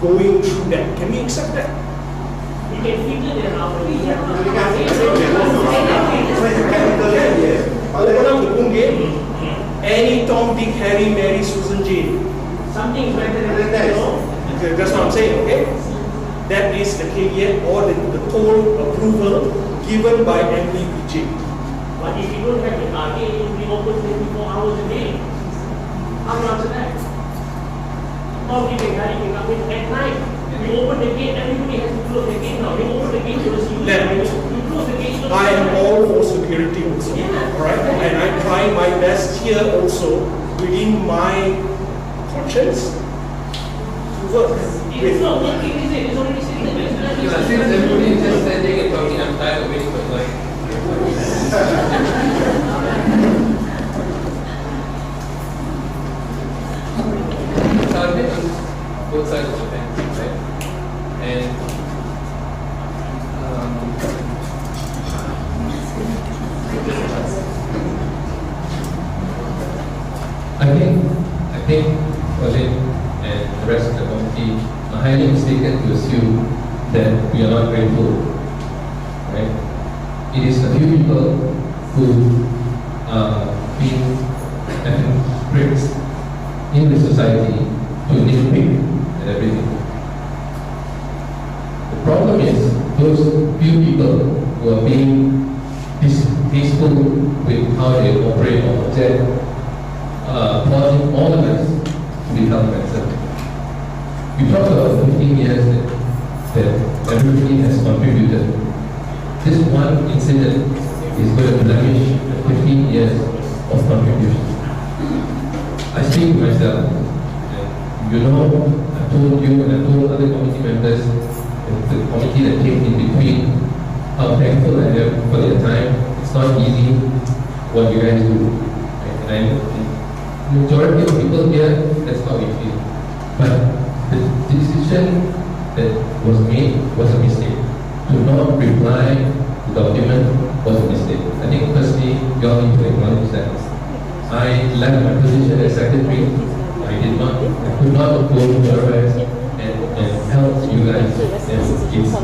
going through that. Can we accept that? We can figure that out. We have to open up the boom game. Any Tom, Dick, Harry, Mary, Susan, Jane. something better than that. Okay, that's what I'm saying, okay? That is the caveat or the total approval given by MPPJ. But if you don't have the target, it will be open 24 hours a day. How do you answer that? Or you can come in at night. You open the gate, everybody has to close the gate now. You open the gate to the students. You close the gate to the I am all for security also, alright? And I try my best here also within my conscience to work. It's not working, is it? It's already sitting there. Since everybody is just standing and talking, I'm tired of waiting for the line. So I've been on both sides of the fence, right? And I think Colin and the rest of the committee are highly mistaken to assume that we are not grateful, right? It is a few people who are being bricks in the society to nitpick and everything. The problem is those few people who are being peaceful with how they operate on the jet, causing all of us to be held ransom. We talked about 15 years that everybody has contributed. This one incident is going to blemish 15 years of contribution. I speak to myself, and you know, I told you and I told other committee members, the committee that came in between, how thankful I am for their time. It's not easy what you guys do. And the majority of people here, that's how we feel. But the decision that was made was a mistake. To not reply to the document was a mistake. I think firstly, you all need to acknowledge that. I left my position as secretary. I could not go to RS and help you guys. It's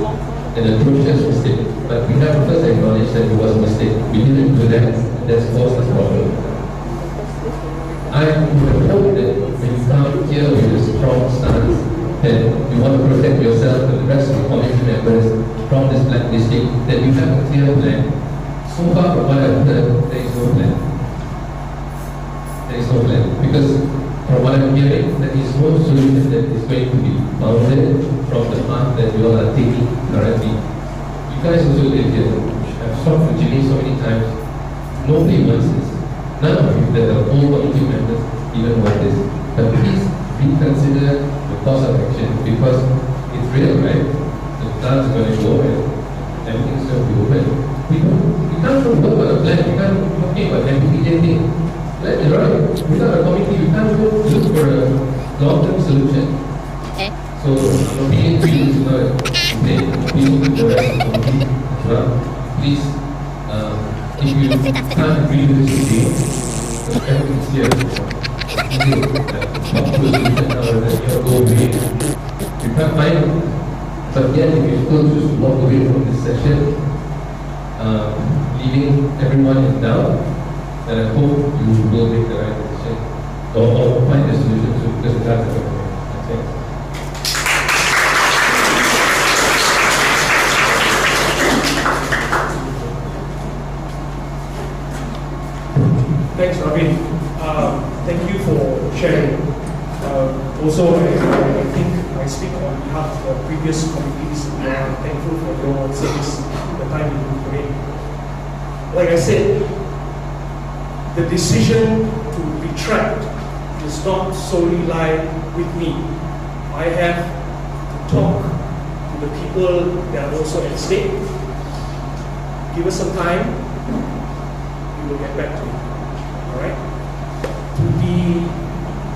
an atrocious mistake. But we have to first acknowledge that it was a mistake. We didn't do that, and that's caused us problem. I would hope that when you come here with a strong stance, that you want to protect yourself and the rest of the committee members from this blacklisting, that you have a clear plan. So far from what I've heard, there is no plan. There is no plan. Because from what I'm hearing, there is no solution that is going to be founded from the path that you all are taking currently. You guys also live here. I've talked to Jimmy so many times. Nobody wants this. None of you, that are all committee members, even want this. But please reconsider the course of action, because it's real, right? The plant's going to go and everything's going to be open. We can't work on a plan. We can't be talking about MPPJ thing. Let it right. Without a committee, we can't go look for a long-term solution. So, opinion 3 is not a complaint. Opinion to the rest of the committee as well. Please, if you can't agree with this today, the fact is here. You can't find it. But yet, if you still choose to walk away from this session, leaving everyone in doubt, then I hope you will make the right decision or find a solution to, because that's the government. Okay. Thanks, Robin. Thank you for sharing. Also, I think I speak on behalf of the previous committees. We are thankful for your service, the time you put in. Like I said, the decision to retract does not solely lie with me. I have to talk to the people that are also at stake. Give us some time, we will get back to you. Alright? To the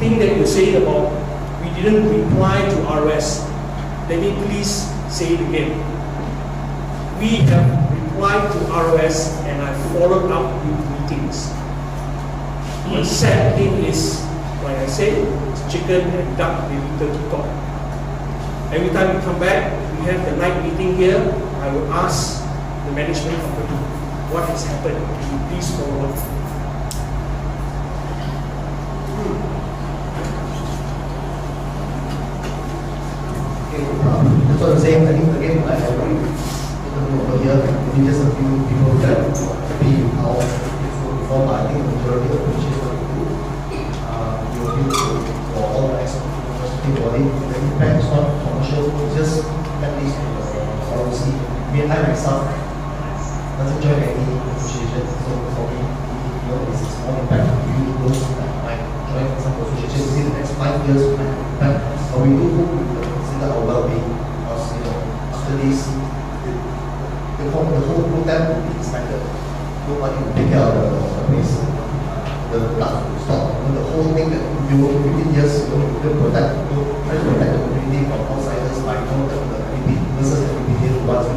thing that you said about we didn't reply to RS, let me please say it again. We have replied to RS and I followed up with meetings. The sad thing is, like I said, it's chicken and duck, we return to talk. Every time we come back, we have the night meeting here, I will ask the management company what has happened. Can you please forward? That's what I'm saying. I think again, I agree. Over here, maybe just a few people that be how it's going to perform. I think the majority of the pitches that we do, you will do for all the university body. The impact is not commercial, it's just at least ROC. I mean, I myself doesn't join any association, so for me, it's a small impact to you, those that might join some association. See the next 5 years, but we do hope we will consider our well-being. After this, the whole program will be expanded. Nobody will take care of the place. The blood will stop. The whole thing that you will 15 years, you will protect, try to protect the community from outsiders by the MEP versus the MEP once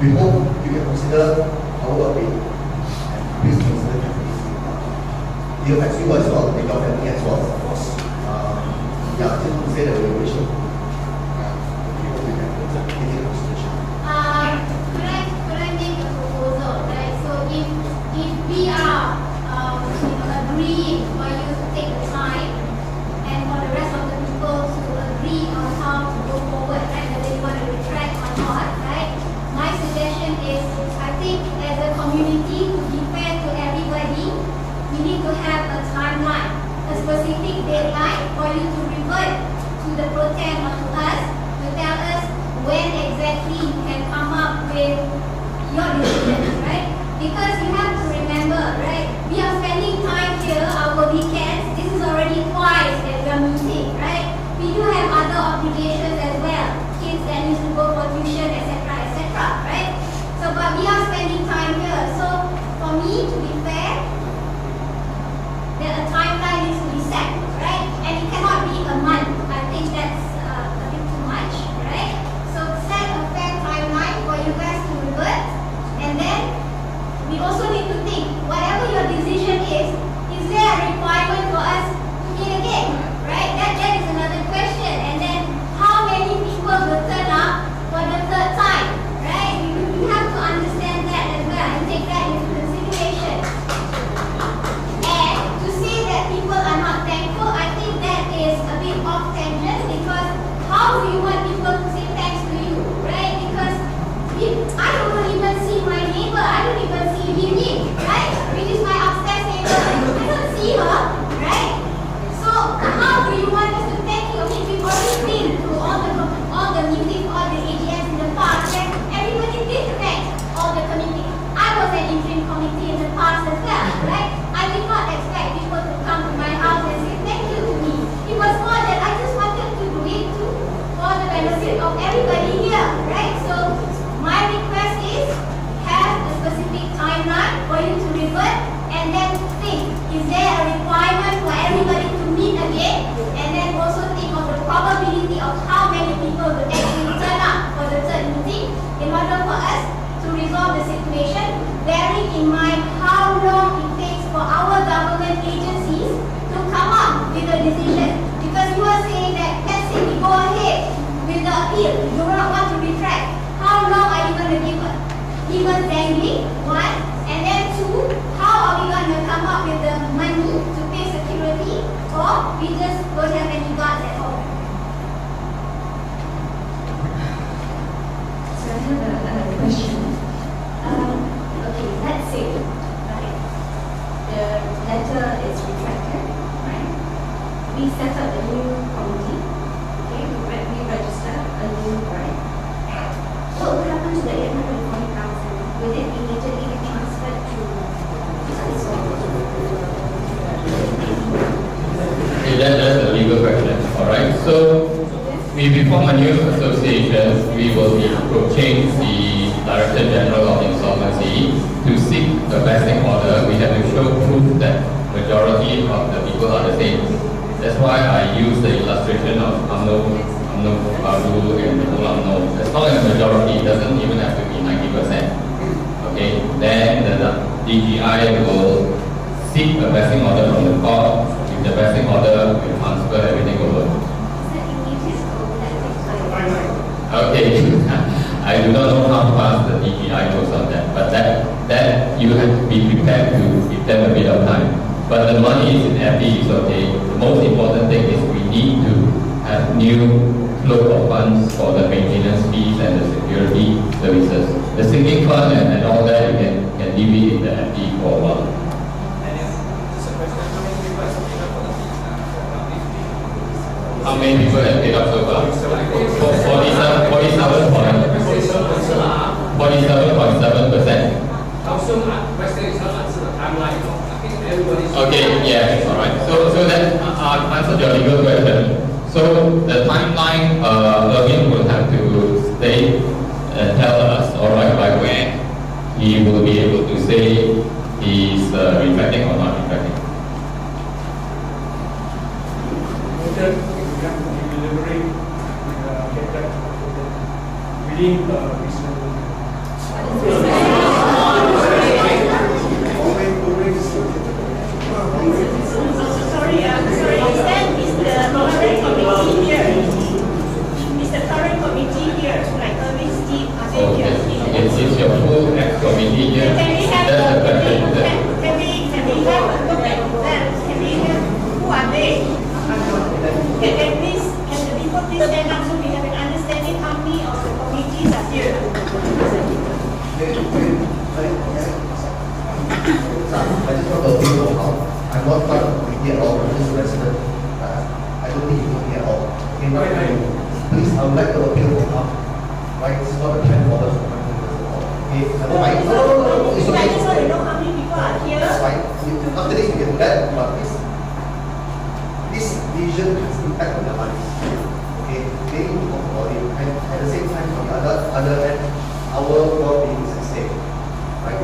we hope you can consider our well-being and please consider families. It affects you as well, and your family as well, of course. Yeah, just to say that we wish Could I make a proposal, right? So if we are agreeing for you to take the time and for the rest of the people to agree on how to go forward, right? Whether you want to retract or not, right? My suggestion is, I think as a community, to be fair to everybody, we need to have a timeline, a specific deadline for you to revert to the pro-tem or to us to tell us when exactly you can come up with your decisions, right? Because you have to remember, right? We are spending time here, our weekends. This is already twice that we are meeting, right? We do have other obligations as well. Kids that need to go for tuition, etc., right? So, but we are spending time here. So, for me, to be fair, that a timeline needs to be set, right? And it cannot be a month. I think that's a bit too much, right? So set a fair timeline for you guys to revert, and then we also need to think, whatever your decision is there a requirement for us to meet again, right? That is another question. And then how many people will turn up for the third time, right? You have to understand that as well and take that into consideration. And to say that people are not thankful, I think that is a bit off tangent, because how do you want people to say thanks to you, right? Because I don't even see my neighbor, I don't even see Vivi, right? Which is my upstairs neighbor. I don't see her, right? So how do you want us to thank you? I mean, we've already been through all the meetings, all the AGMs in the past, and everybody did thank all the committee. I was an interim committee in the past as well, right? I did not expect people to come to my house and say thank you to me. It was more that I just wanted to do it for the benefit of everybody here, right? So my request is, have a specific timeline for you to revert, and then think, is there a requirement for everybody to meet again? And then also think of the probability of how many people will actually turn up for the third meeting in order for us to resolve the situation, bearing in mind how long it takes for our government agencies to come up with a decision. Because you are saying that, let's say we go ahead with the appeal, you do not want to retract. How long are you going to give us? Give us dangling, one. And then two, how are we going to come up with the money to pay security, or we just don't have any guards at all? So I have another question. Okay, let's say, right, the letter is retracted, right? We set up a new committee, okay, we register a new, right? What would happen to the 840,000? Would it immediately be transferred to Okay, that's a legal question. Alright, so we form a new association. We will be approaching the Director General of Insolvency to seek a vesting order. We have to show proof that majority of the people are the same. That's why I use the illustration of UMNO, Baru, and UMNO. As long as the majority, it doesn't even have to be 90%. Okay, then the DGI will seek a vesting order from the court. With the vesting order, we transfer everything over. Is that immediate or will that take time? Okay, I do not know how fast the DPI goes on that, but that you have to be prepared to give them a bit of time. But the money is in FD is okay. The most important thing is we need to have new flow of funds for the maintenance fees and the security services. The sinking fund and all that, you can leave it in the FD for a while. How many people have paid up so far? 47.7%. Okay, yeah, all right. So that answered your legal question. So the timeline, Irvin will have to stay and tell us, all right, by when he will be able to say he's reflecting or not reflecting. Noted, we have to be delivering get back within reasonable. Sorry, is that is the current committee here? Is the current committee here? Like Irving's team, are they here? It's your full ex-committee here. Can we have That's the question. can we have a look at them? Can we have, who are they? Can the people please stand up so we have an understanding how many of the committees are here? I just want to appeal how I'm not part of the committee at all, I'm just a resident. I don't think you know me at all. Okay, please, I would like to appeal for how. Right, this is not a time for us to come to this at all. Okay, no, it's okay. I just want to know how many people are here. That's fine. After this, we can do that, but this vision has impact on their lives. Okay, they need to talk about it, and at the same time, on the other hand, our well-being is at stake. Right?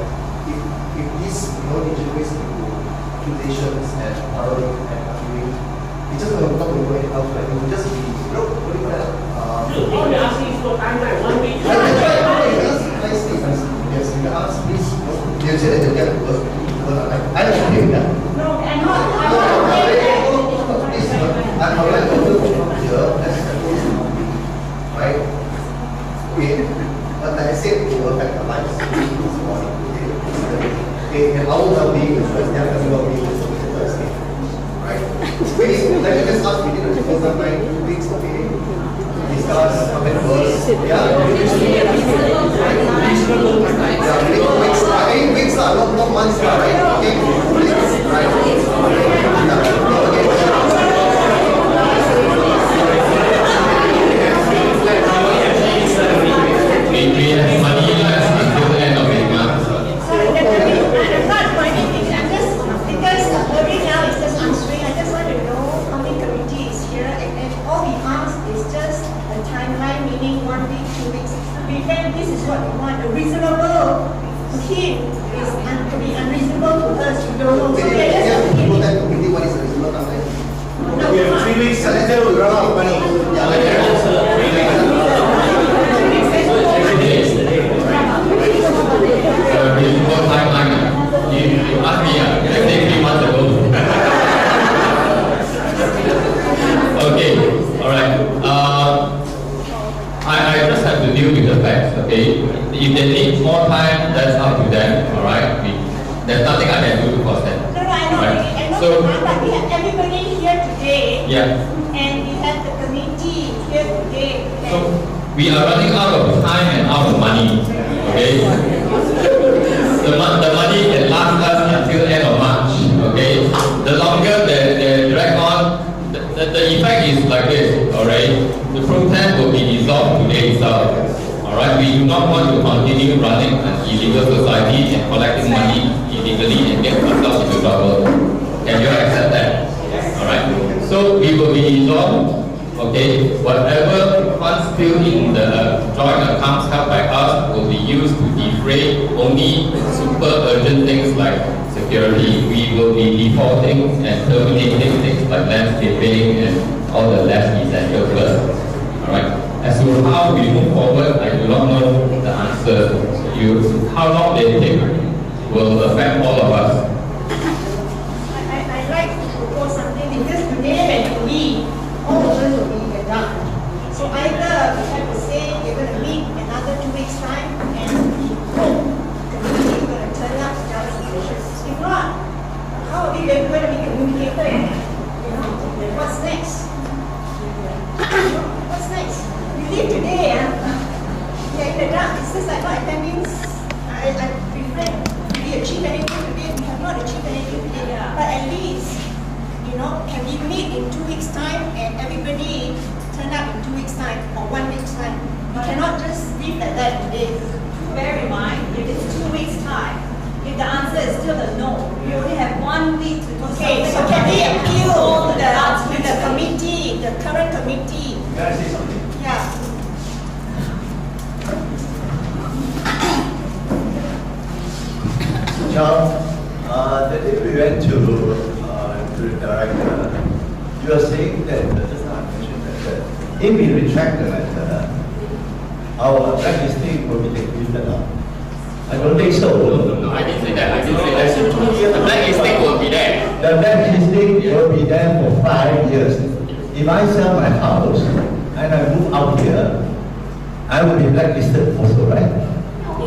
If this degenerates into accusations and quarreling and arguing, it's just not going to go any else. Right? It will just be, what do you call that? All you're asking is for timeline, 1 week. Yes, you can ask, please. You said that you get worse. I don't agree with that. No, I'm not. I would like to do here, let's right? Okay, but like I said, it will affect our lives. Okay, and our well-being is first, their well-being is first, right? Please, let me just ask within the 2 weeks, okay? Discuss, how many words, yeah? Weeks are not months, right? Okay, right? We have money left until the end of the month. I'm not going anything. I'm just, because Irving now is just answering, I just want to know how many committees here, and all we ask is just a timeline, meaning 1 week, 2 weeks. We think this is what we want. The reasonable to him is to be unreasonable to us. We don't know. So we are just people that committee, what is the reasonable timeline? We have 3 weeks, and then we'll run out of money. Reasonable timeline. You asked me, let's say 3 months ago. Okay, alright. I just have to deal with the facts, okay? If they need more time, that's up to them, alright? There's nothing I can do to force them. No, I know. Right. I know. So, But we have everybody here today. yeah. And we have the committee here today. So, we are running out of time and out of money, okay? The money can last us until end of March, okay? The longer they drag on, the effect is like this, alright? The protest will be dissolved today itself, alright? We do not want to continue running an illegal society and collecting money illegally and get ourselves into trouble. Can you accept that? Alright? So we will be dissolved, okay? Whatever funds still in the joint accounts held by us will be used to defray only super urgent things like security. We will be defaulting and terminating things like landscaping and all the less essential first. Alright. As to how we move forward, I do not know the answer. How long they take will affect all of us. I'd like to propose something because today when you leave, all of us will be done. So either we have to say achieve anything today, we have not achieved anything today, but at least, can we meet in 2 weeks' time and everybody turn up in 2 weeks' time or 1 week's time? We cannot just leave like that today. Bear in mind, if it's 2 weeks' time, if the answer is still a no, we only have 1 week to do Okay, so can we appeal to the committee, the current committee? Can I say something? Yeah. Charles, the day we went to the director, you are saying that, just now I mentioned that if we retract the letter, our blacklisting will be lifted up. I don't think so. No, I didn't say that. I didn't say that. The blacklisting will be there. The blacklisting will be there for 5 years. If I sell my house and I move out here, I will be blacklisted also, right?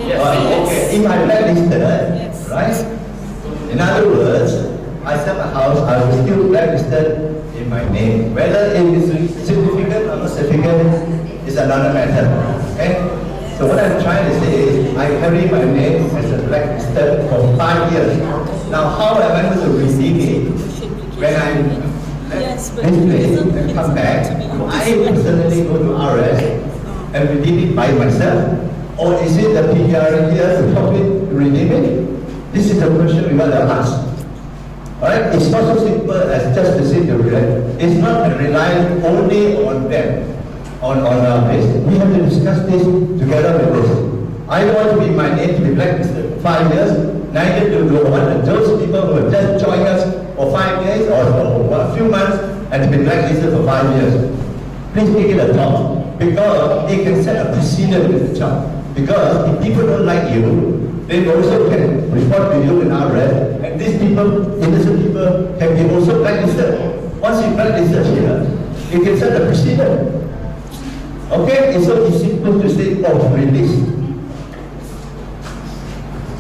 Yes. Okay, if I blacklisted, right? In other words, I sell my house, I will still blacklisted in my name. Whether it is significant or not significant is another matter. Okay? So what I'm trying to say is, I carry my name as a blacklisted for 5 years. Now, how am I going to redeem it when I'm this place and come back? I personally go to RS and redeem it by myself, or is it the PR here to help it redeem it? This is the question we want to ask. Alright, it's not so simple as just to say the relate. It's not relying only on them. On this. We have to discuss this together with this. I don't want to be my name to be blacklisted for 5 years, neither do I want those people who have just joined us for 5 days or for a few months and have been blacklisted for 5 years. Please take it at all, because it can set a precedent with the child. Because if people don't like you, they also can report to you in our red, and these people, innocent people, can be also blacklisted. Once you blacklisted here, it can set a precedent. Okay, it's so simple to say, oh, release.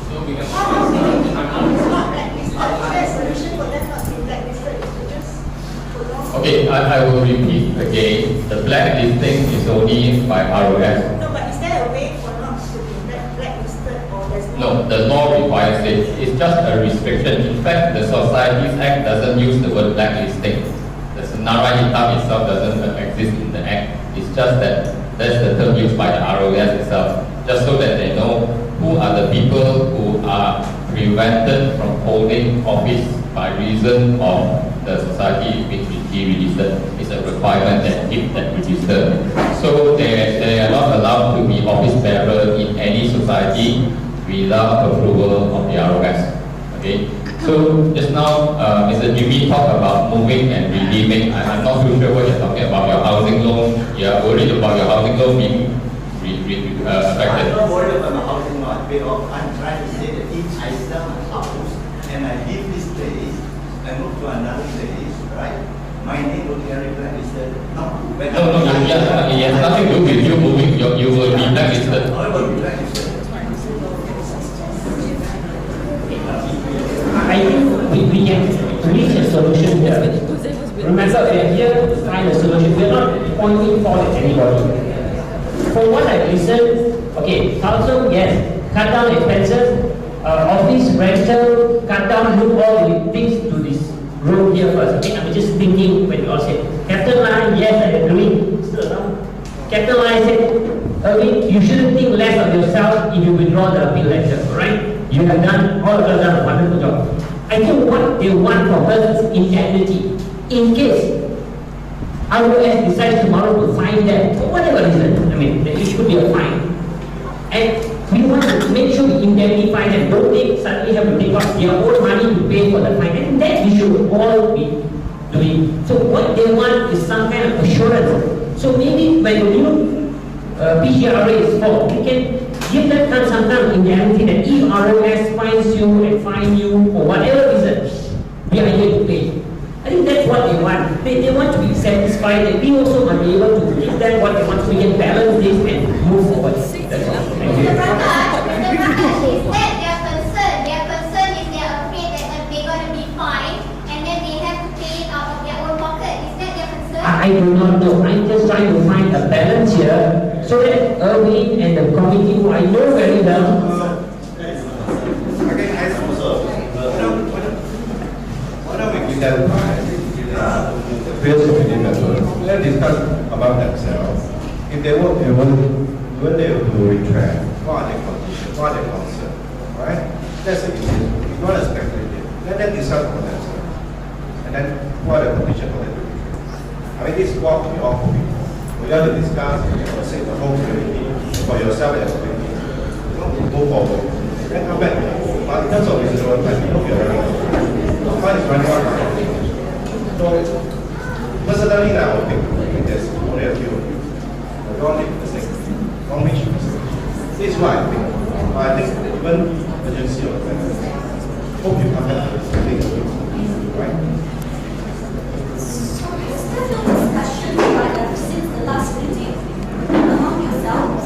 So we can. Okay, I will repeat again. The blacklisting is only by ROS. No, but is there a way for not to be blacklisted or there's No, the law requires it. It's just a restriction. In fact, the Societies Act doesn't use the word blacklisting. The Senara Hitam itself doesn't exist in the Act. It's just that that's the term used by the ROS itself, just so that they know who are the people who are prevented from holding office by reason of the society being deregistered. It's a requirement that keep that registered. So they are not allowed to be office bearer in any society without approval of the ROS. Okay. So just now, Mr. Jimmy talked about moving and redeeming. I'm not too sure what you're talking about. Your housing loan. You're worried about your housing loan being affected. I'm not worried about my housing loan paid off. I'm trying to say that if I sell my house and I leave this place and move to another place, right? My name will be blacklisted. No, it has nothing to do with you moving. You will be blacklisted. I will be blacklisted. I think we can reach a solution here. Remember, we are here to find a solution. We are not pointing fault at anybody. From what I've listened, okay, council, yes, cut down expenses, office rental, cut down, look all the things to this road here first. Okay, I'm just thinking when you all say, Captain Line, yes, I agree. Still around. Captain Line said, Irving, you shouldn't think less of yourself if you withdraw the appeal letter, right? You have done, all of us done a wonderful job. I think what they want from us is indemnity. In case ROS decides tomorrow to fine them, for whatever reason, I mean, it should be a fine. And we want to make sure we indemnify them. Don't they suddenly have to take out their own money to pay for the fine. And that we should all be doing. So what they want is some kind of assurance. So maybe when the new PGRA is formed, we can give that kind some kind of indemnity that if ROS finds you and fine you for whatever reason, we are here to pay. I think that's what they want. They want to be satisfied that we also are able to give them what they want so we can balance this and move forward. That's all. Thank you. Is that their concern? Their concern is they are afraid that they're going to be fined and then they have to pay it out of their own pocket. Is that their concern? I do not know. I'm just trying to find a balance here so that Irving and the committee who I know very well. Again, I also identify the various committee members, let's discuss among themselves. If they want, when they will retract, what are their conditions, what are their concerns, right? That's the issue. You want to speculate it. Let them discuss for themselves. And then what are the conditions for them to retract? I mean, this is what we all do. We have to discuss, say, the whole community, for yourself as a community. Move forward. Then come back. But in terms of residual time, we hope you're running. Time is running out. So, personally, I would think there's only a few of you. We all make mistakes. Don't make mistakes. This is what I think. I think even agency or whatever, hope you come back to this thing. Right? So, is there no discussion since the last meeting among yourselves?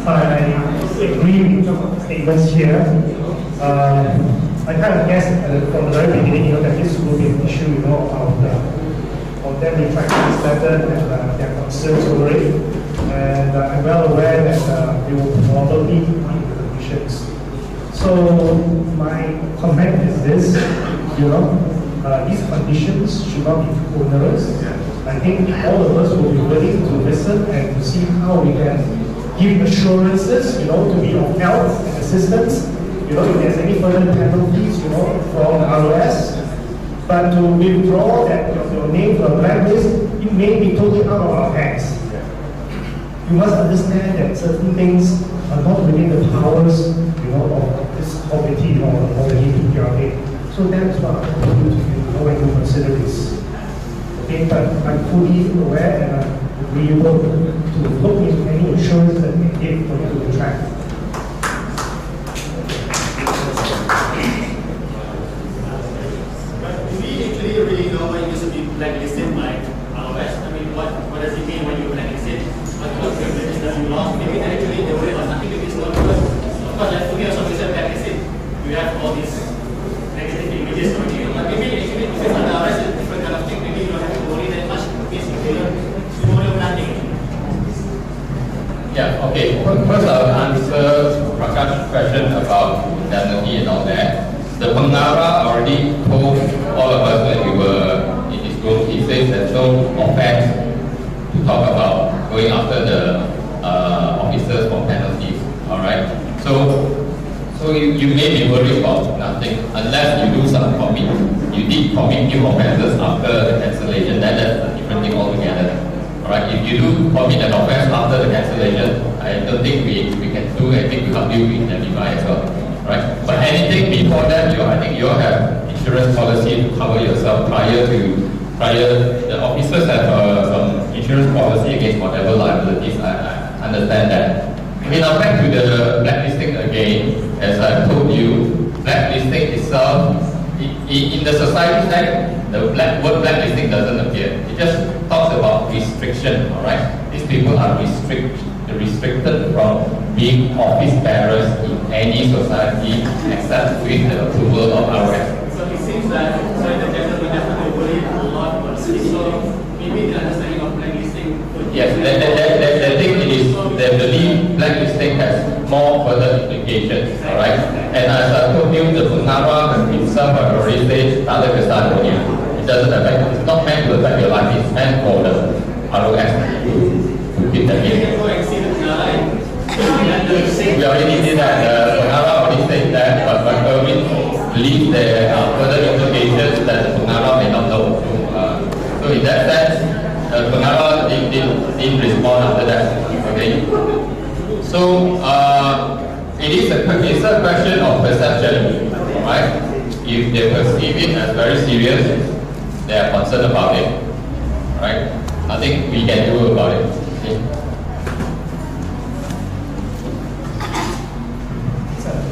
I agree with the statements here. I kind of guessed from the very beginning, that this will be an issue, of them retracting this method and their concerns over it. And I'm well aware that they will probably meet the conditions. So my comment is this, these conditions should not be too onerous. I think all of us will be willing to listen and to see how we can give assurances, to be of help and assistance, if there's any further penalties, from ROS. But to withdraw that your name from the blacklist, it may be totally out of our hands. You must understand that certain things are not within the powers, of this committee or the EPPRA. So that's what I want you to do when you consider this. Okay, but I'm fully aware and I'm agreeable to look into any assurance that we give for you to retract. Do we actually really know when you should be blacklisted by ROS? I mean, what does it mean when you blacklisted? What privileges does you lost? Maybe actually they worry about nothing to this one because, of course, like for me also, when you say blacklisted, you have all these negative images on you. But maybe actually, because under ROS is a different kind of thing, maybe you don't have to worry that much because you worry about nothing. Yeah, okay. First I'll answer Prakash's question about indemnity and all that. The Pengara already told all of us when we were in this group, he says there's no offense to talk about going after the officers for penalties. Alright? So you may be worried about nothing unless you do some commit. You did commit new offenses after the cancellation, then that's a different thing altogether. Alright, if you do commit an offense after the cancellation, I don't think we can do anything to help you indemnify as well. Right? But anything before that, I think you all have insurance policy to cover yourself prior. The officers have some insurance policy against whatever liabilities. I understand that. Okay, now back to the blacklisting again. As I told you, blacklisting itself, in the Society Act, the word blacklisting doesn't appear. It just talks about restriction, alright? These people are restricted from being office bearers in any society except with the approval of ROS. So it seems that, the gentleman definitely worried a lot about this. So maybe the understanding of blacklisting. Yes, the thing is, they believe blacklisting has more further implications, alright? And as I told you, the Pengara itself have already said, other custodian, it doesn't affect, it's not meant to affect your life, it's meant for the ROS to keep the game. We already did that, the Pengara already said that, but Irwin believes there are further implications that the Pengara may not know. So in that sense, Pengara didn't respond after that. Okay? So it's a question of perception. Alright? If they perceive it as very serious, they are concerned about it. Alright? Nothing we can do about it. Okay?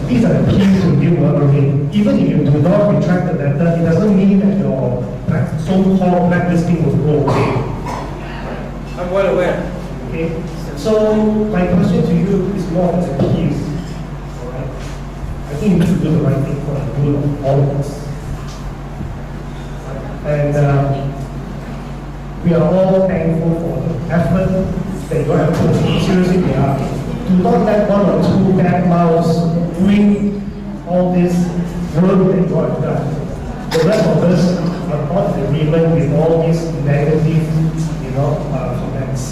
These are the keys to new learning. Even if you do not retract the letter, it doesn't mean that your so-called blacklisting will go away. I'm well aware. Okay? So my question to you is more as a keys. Alright? I think you need to do the right thing for the good of all of us. And we are all thankful for the effort that you have put in. Seriously, we are. Do not let one or two bad mouths ruin all this work that you have done. The rest of us are not in agreement with all these negative, comments.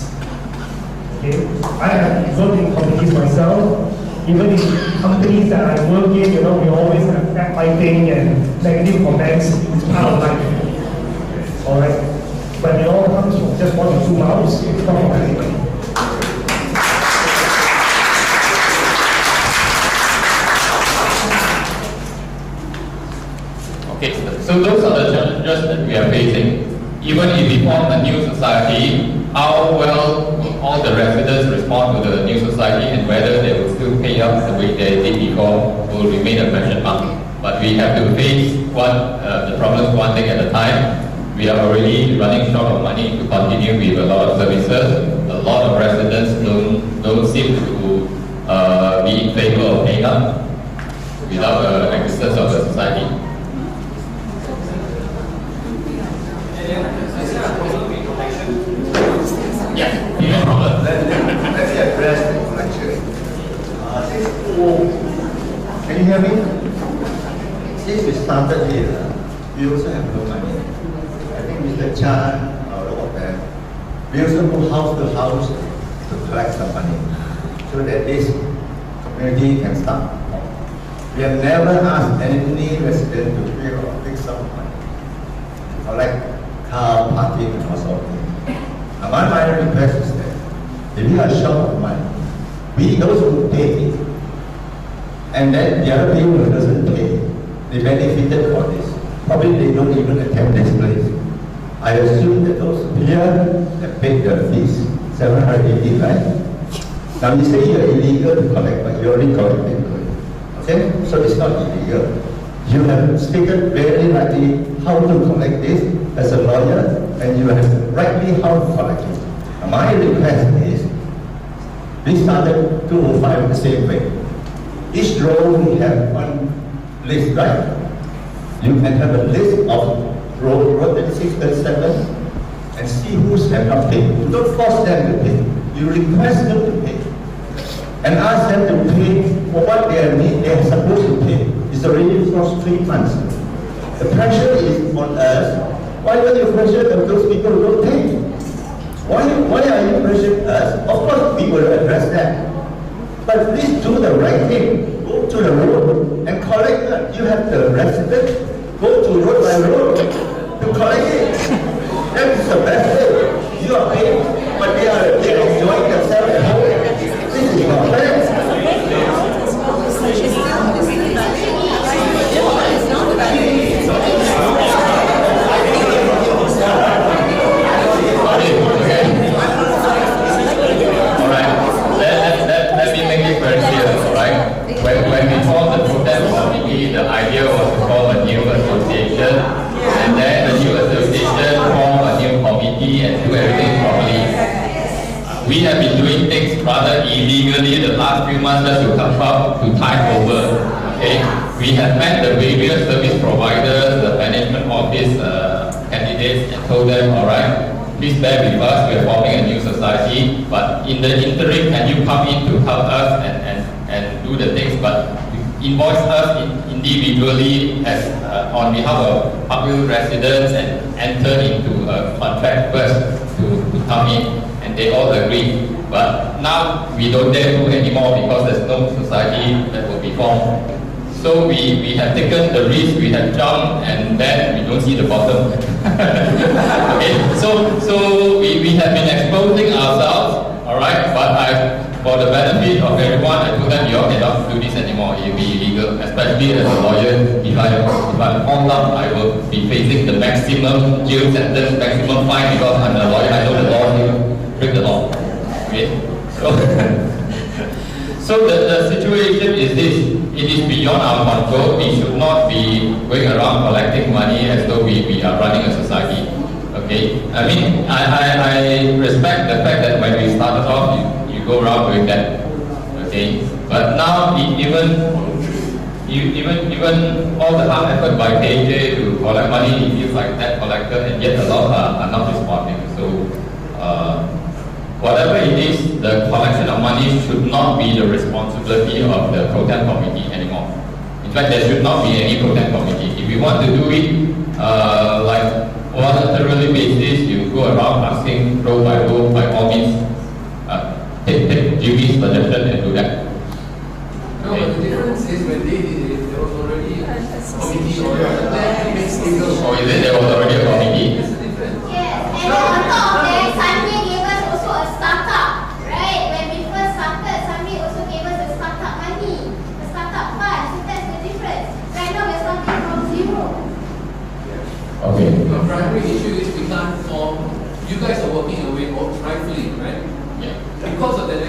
Okay, I have worked in communities myself. Even in companies that I work in, we always have backbiting and negative comments. It's part of life. All right, but it all comes from just 1 or 2 mouths. It's not from anybody. Okay, so those are the challenges that we are facing. Even if we form a new society, how well will all the residents respond to the new society and whether they will still pay up the way they did before will remain a question mark. But we have to face the problems one thing at a time. We are already running short of money to continue with a lot of services. A lot of residents don't seem to be in favor of paying up without the existence of the society. Yeah, no problem. Let me address the collection. Can you hear me? Since we started here, we also have no money. I think Mr. Chan, all of them, we also go house to house to collect some money so that this community can start. We have never asked any resident to pay or take some money to collect car parking and all sorts of things. Now my minor request is that if we are short of money, we those who pay, and then the other people who doesn't pay, they benefited for this. Probably they don't even attend this place. I assume that those here that paid the fees, 780, right? Now you say you're illegal to collect, but you already collected. Okay? So it's not illegal. You have stated very rightly how to collect this as a lawyer, and you have rightly how to collect it. Now my request is, we started 205 the same way. Each row we have one list, right? You can have a list of row 36, 37, and see who's have not paid. You don't force them to pay. You request them to pay. And ask them to pay for what they are supposed to pay. It's already for 3 months. The pressure is on us. Why don't you pressure those people who don't pay? Why are you pressuring us? Of course, we will address that. But please do the right thing. Go to the road and collect that. You have the resident go to road by road to collect it. That is the best way. You are paying, but they are enjoying themselves at home. This is not fair. When we formed the protest committee, the idea was to form a new association, and then the new association form a new committee and do everything properly. We have been doing things rather illegally the last few months just to come up to tide over. Okay, we have met the various service providers, the management office candidates, and told them, all right, please bear with us. We are forming a new society, but in the interim, can you come in to help us and do the things, but invoice us individually as on behalf of Parkville residents and enter into a contract first to come in, and they all agree. But now we don't dare do anymore because there's no society that will be formed. So we have taken the risk, we have jumped, and then we don't see the bottom. Okay, so we have been exposing ourselves, all right, but for the benefit of everyone, I told them, you all cannot do this anymore. It will be illegal, especially as a lawyer. If I'm found out, I will be facing the maximum jail sentence, maximum fine, because I'm a lawyer. I know the law, you break the law. Okay? So the situation is this. It is beyond our control. We should not be going around collecting money as though we are running a society. Okay? I mean, I respect the fact that when we started off, you go around doing that. Okay? But now, even all the hard effort by KJ to collect money, it feels like debt collector, and yet a lot are not responding. So, whatever it is, the collection of money should not be the responsibility of the protest committee anymore. In fact, there should not be any protest committee. If you want to do it like voluntarily basis, you go around asking row by row, by all means, take Jimmy's suggestion and do that. No, but the difference is when they did it, there was already a committee or a mixed legal. Or is it there was already a committee? Yes, and on top of that, Sunday gave us also a startup, right? When we first started, Sunday also gave us a startup money, a startup fund. So that's the difference. Right now we're starting from zero. Okay. The primary issue is we can't form. You guys are working away rightfully, right? Yeah. Because of that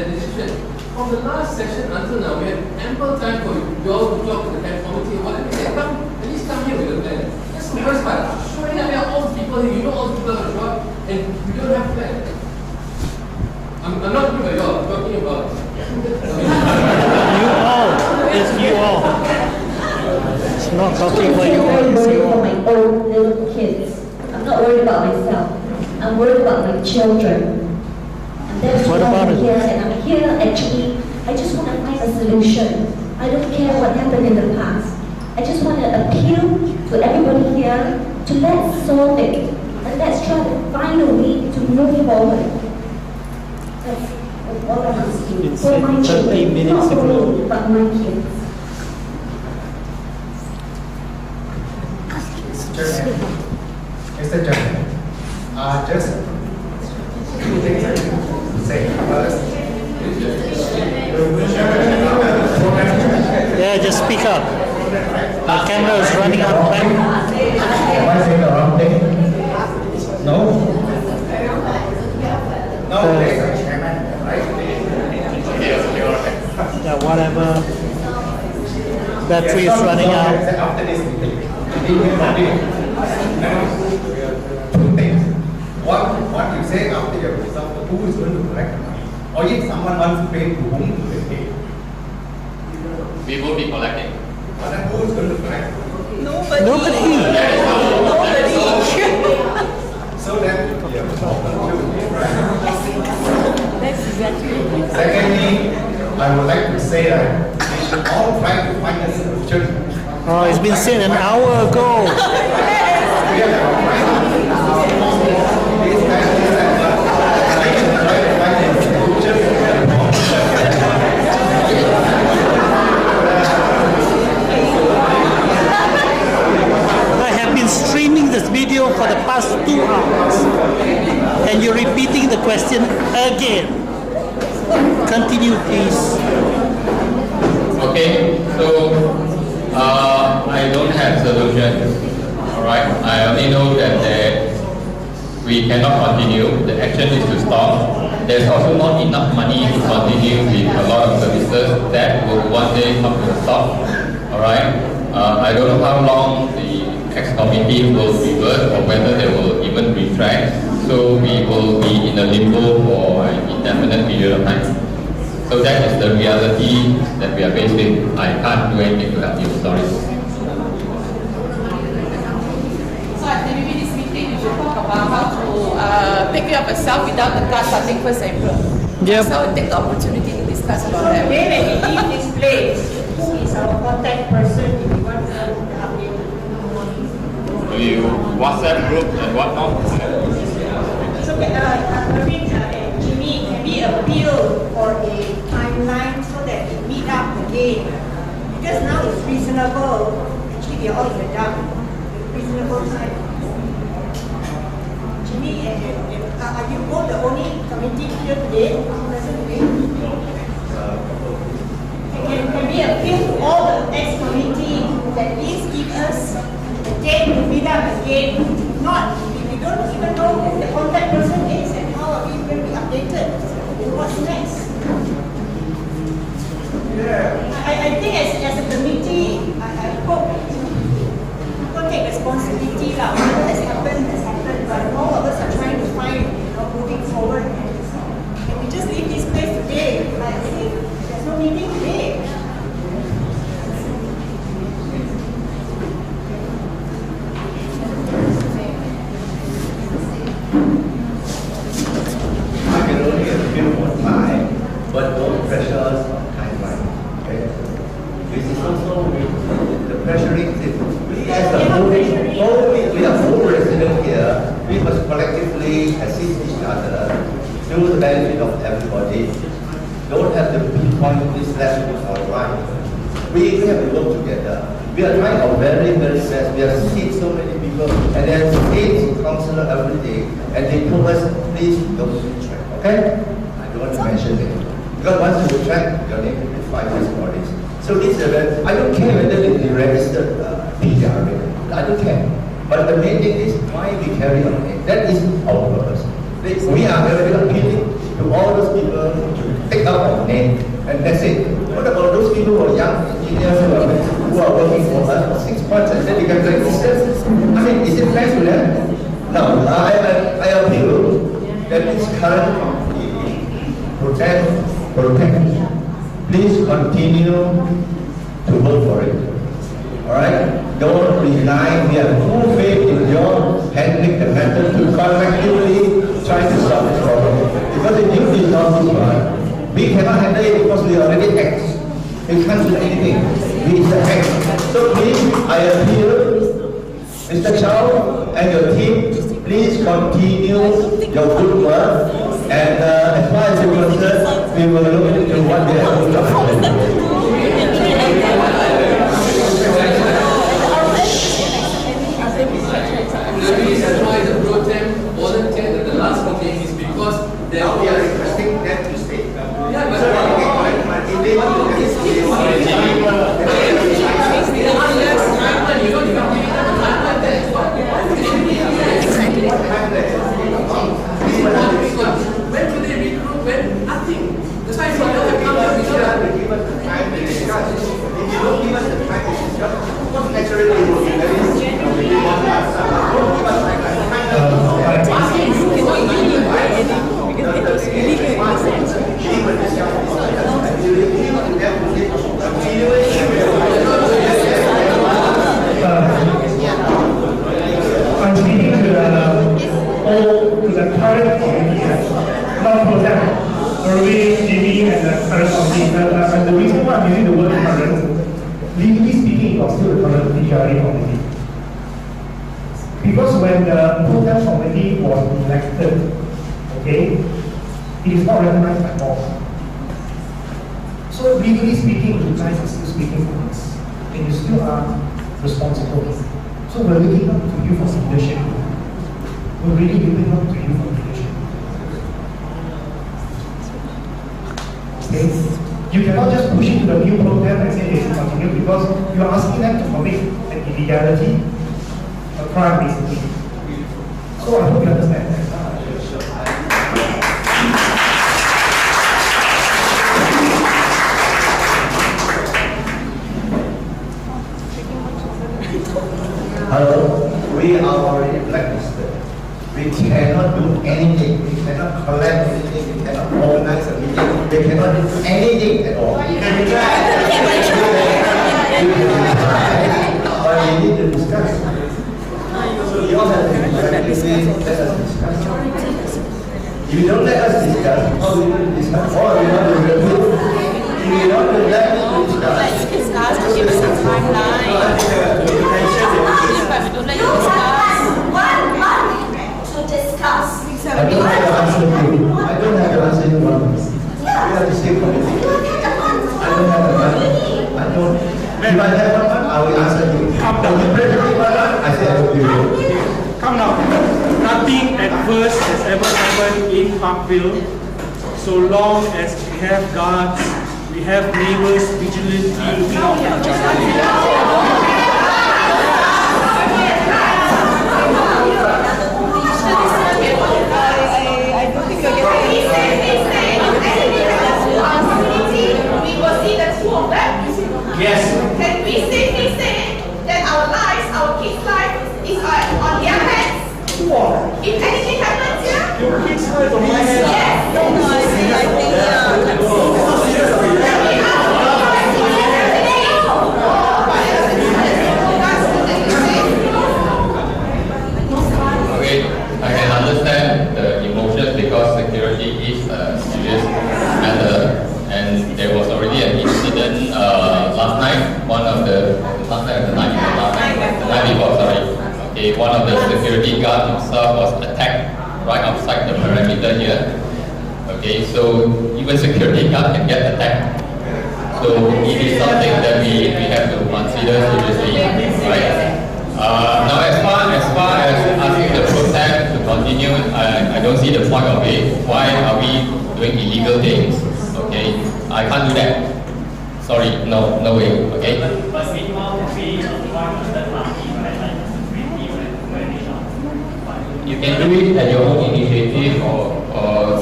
decision. From the last session until now, we had ample time for you all to talk to the head committee or whatever. At least come here with a plan. That's the worst part. Showing up there, all the people here, you know all the people that are show up, and you don't have a plan. I'm not talking about you all, I'm talking about you all. It's you all. It's not talking about you all. I'm worried for my own little kids. I'm not worried about myself. I'm worried about my children. And that's What why about I'm it? here. And I'm here actually, I just want to find a solution. I don't care what happened in the past. I just want to appeal to everybody here to let's solve it. And let's try to find a way to move forward. That's all I'm asking. It's For my 30 children, minutes not for ago. me, but my kids. Mr. Chairman, just two things I want to say. First, Yeah, just speak up. The camera is running out of time. am I saying the wrong thing? No? No, Mr. Chairman, right? Yeah, whatever. Battery is running out. After this meeting, we will continue. Two things. One, what you say after your result, who is going to collect the money? Or if someone wants to pay, to whom do they pay? We will be collecting. But then who is going to collect? Nobody. Nobody. So that we have to open right? That's exactly. Secondly, I would like to say that we should all try to find a solution. Oh, it's been said an hour ago. I have been streaming this video for the past 2 hours, and you're repeating the question again. Continue, please. Okay, so I don't have solutions. Alright, I only know that we cannot continue. The action is to stop. There's also not enough money to continue with a lot of services. That will one day come to a stop. Alright, I don't know how long the ex-committee will revert or whether they will even retract. So we will be in a limbo for an indefinite period of time. So that is the reality that we are faced with. I can't do anything to help you, sorry. So I think maybe this meeting we should talk about how to take care of yourself without the class starting 1st April. Yep. So take the opportunity to discuss about that. Today when we leave this place, who is our contact person if you want to update? So you WhatsApp group and whatnot. So, Marvin and Jimmy, can we appeal for a timeline so that we meet up again? Because now it's reasonable. Actually, we are all in the dark. Reasonable time. Jimmy, are you both the only committee here today? Present today? Can we appeal to all the ex-committee that please give us a date to meet up again? If not, we don't even know who the contact person is and how are we going to be updated? What's next? I think as a committee, I hope people take responsibility. Whatever has happened, but all of us are trying to find, moving forward. And we just leave this place today, like as if there's no meeting today. I can only appeal for time, but don't pressure us on timeline. Okay? This is also with the pressuring thing. We as a whole, we are whole resident here, we must collectively assist each other to the benefit of everybody. Don't have to pinpoint this left or right. We have to work together. We are trying our very, very best. We have seen so many people, and then state councillor every day, and they told us, please don't retract, okay? I don't want to mention it. Because once you retract, your name will be 5 years for this. So this event, I don't care whether they registered PGR, I don't care. But the main thing is why we carry on it. That is our purpose. We are very appealing to all those people to take out our name, and that's it. What about those people who are young engineers who are working for us for 6 months and then they can register? I mean, is it fair to them? No, I appeal that this current protect. Please continue to work for it. Alright? Don't resign. We have full faith in your handling the matter to collectively try to solve this problem. Because if you resolve this one, we cannot handle it because we already act. We can't do anything. We is the act. So please, I appeal, Mr. Chow and your team, please continue your good work. And as far as you're concerned, we will look into what they have to do. The reason why the pro temp volunteered at the last meeting is because they are requesting them to stay. Yeah, but when do they recruit? When nothing. That's why I said don't have come If you don't give us the time to discuss, what naturally will be very I'm speaking to the current committee, not pro temp. Irving, Jimmy, and the current committee. And the reason why I'm using the word current, legally speaking, it was still the current PGRA committee. Because when the pro temp committee was elected, okay, it is not recognized by law. So legally speaking, you guys are still speaking for us, and you still are responsible. So we're looking up to you for leadership. We're really looking up to you for leadership. Okay? You cannot just push into the new program and say they should continue because you're asking them to commit an illegality, a crime basically. So I hope you understand that. Hello, we are already blacklisted. We cannot do anything. We cannot collect anything. We cannot organize a meeting. We cannot do anything at all. But we need to discuss. So you all have to collectively let us discuss. If you don't let us discuss, how we will discuss? Or we want to review. If you want to let us discuss, give us a timeline. I don't have the answer to you. I don't have the answer to one. We are the same committee. I don't have the money. I don't. If I have one, I will answer you. Come you pray to me, I say I will give you. Come now. Nothing adverse has ever happened in Parkville. So long as we have guards, we have neighbors vigilantly looking out for each other. Yes. Can we safely say that our lives, our kids' life is on their hands? If anything happens here? Your kids' life on my hands? Yes. Okay, I can understand the emotions because security is a serious matter, and there was already an incident last night okay, one of the security guards himself was attacked right outside the perimeter here. Okay, so even security guard can get attacked. So it is something that we have to consider seriously, right? Now as far as asking the protest to continue, I don't see the point of it. Why are we doing illegal things? Okay, I can't do that. Sorry, no way, okay? You can do it at your own initiative or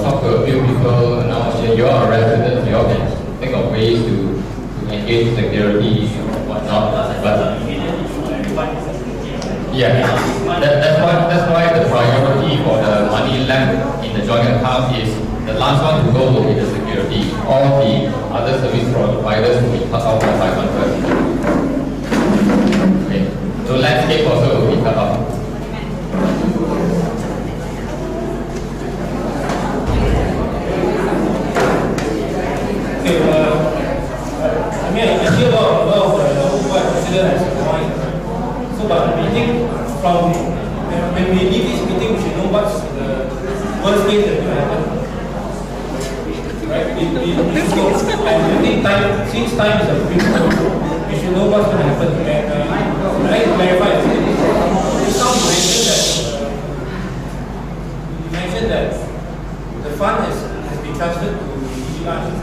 talk to a few people. Now you are a resident, you all can think of ways to engage security or whatnot. But yeah, that's why the priority for the money left in the joint account is the last one to go will be the security. All the other service providers will be cut off by 500. Okay, so landscape also will be cut off. Okay, I mean, I hear a lot of what I consider as a point. So, but we think from when we leave this meeting, we should know what's the worst case that will happen. Right? And I think since time is a principle, we should know what's going to happen. And I'd like to clarify. Just now you mentioned that the fund has been transferred to DGI.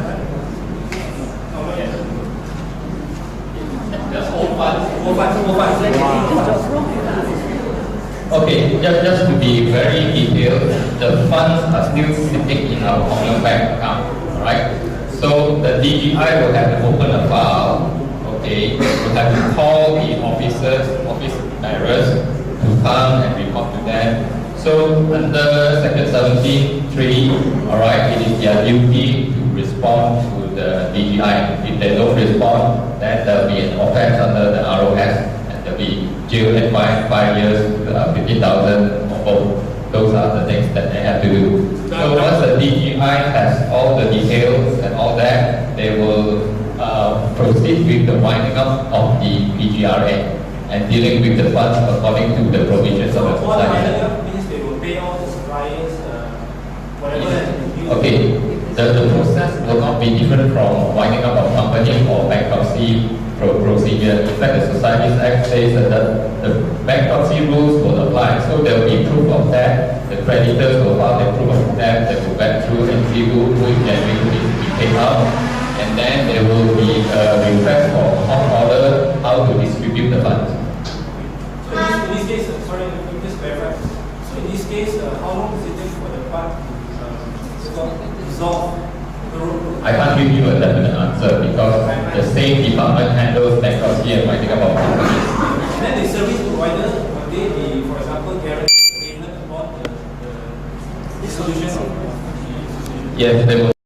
Just whole funds. Okay, just to be very detailed, the funds are still sitting in our common bank account, alright? So the DGI will have to open a file, okay? We'll have to call the office bearers to come and report to them. So under Section 17(3), alright, it is their duty to respond to the DGI. If they don't respond, then there will be an offense under the ROS, and there will be jail and fine 5 years, 50,000 or both. Those are the things that they have to do. So once the DGI has all the details and all that, they will proceed with the winding up of the PGRA and dealing with the funds according to the provisions of the society. Means they will pay all the suppliers, whatever. Okay, the process will not be different from winding up of company or bankruptcy procedure. In fact, the Societies Act says that the bankruptcy rules will apply, so there will be proof of that. The creditors will file their proof of that. They will back through and see who is genuine to be paid out, and then there will be a request for court order how to distribute the funds. So in this case, sorry, let me just clarify. So in this case, how long does it take for the fund to resolve? I can't give you a definite answer because the same department handles bankruptcy and winding up of companies. And then the service provider, will they be, for example, guarantee payment upon the dissolution of the... Yes, they will.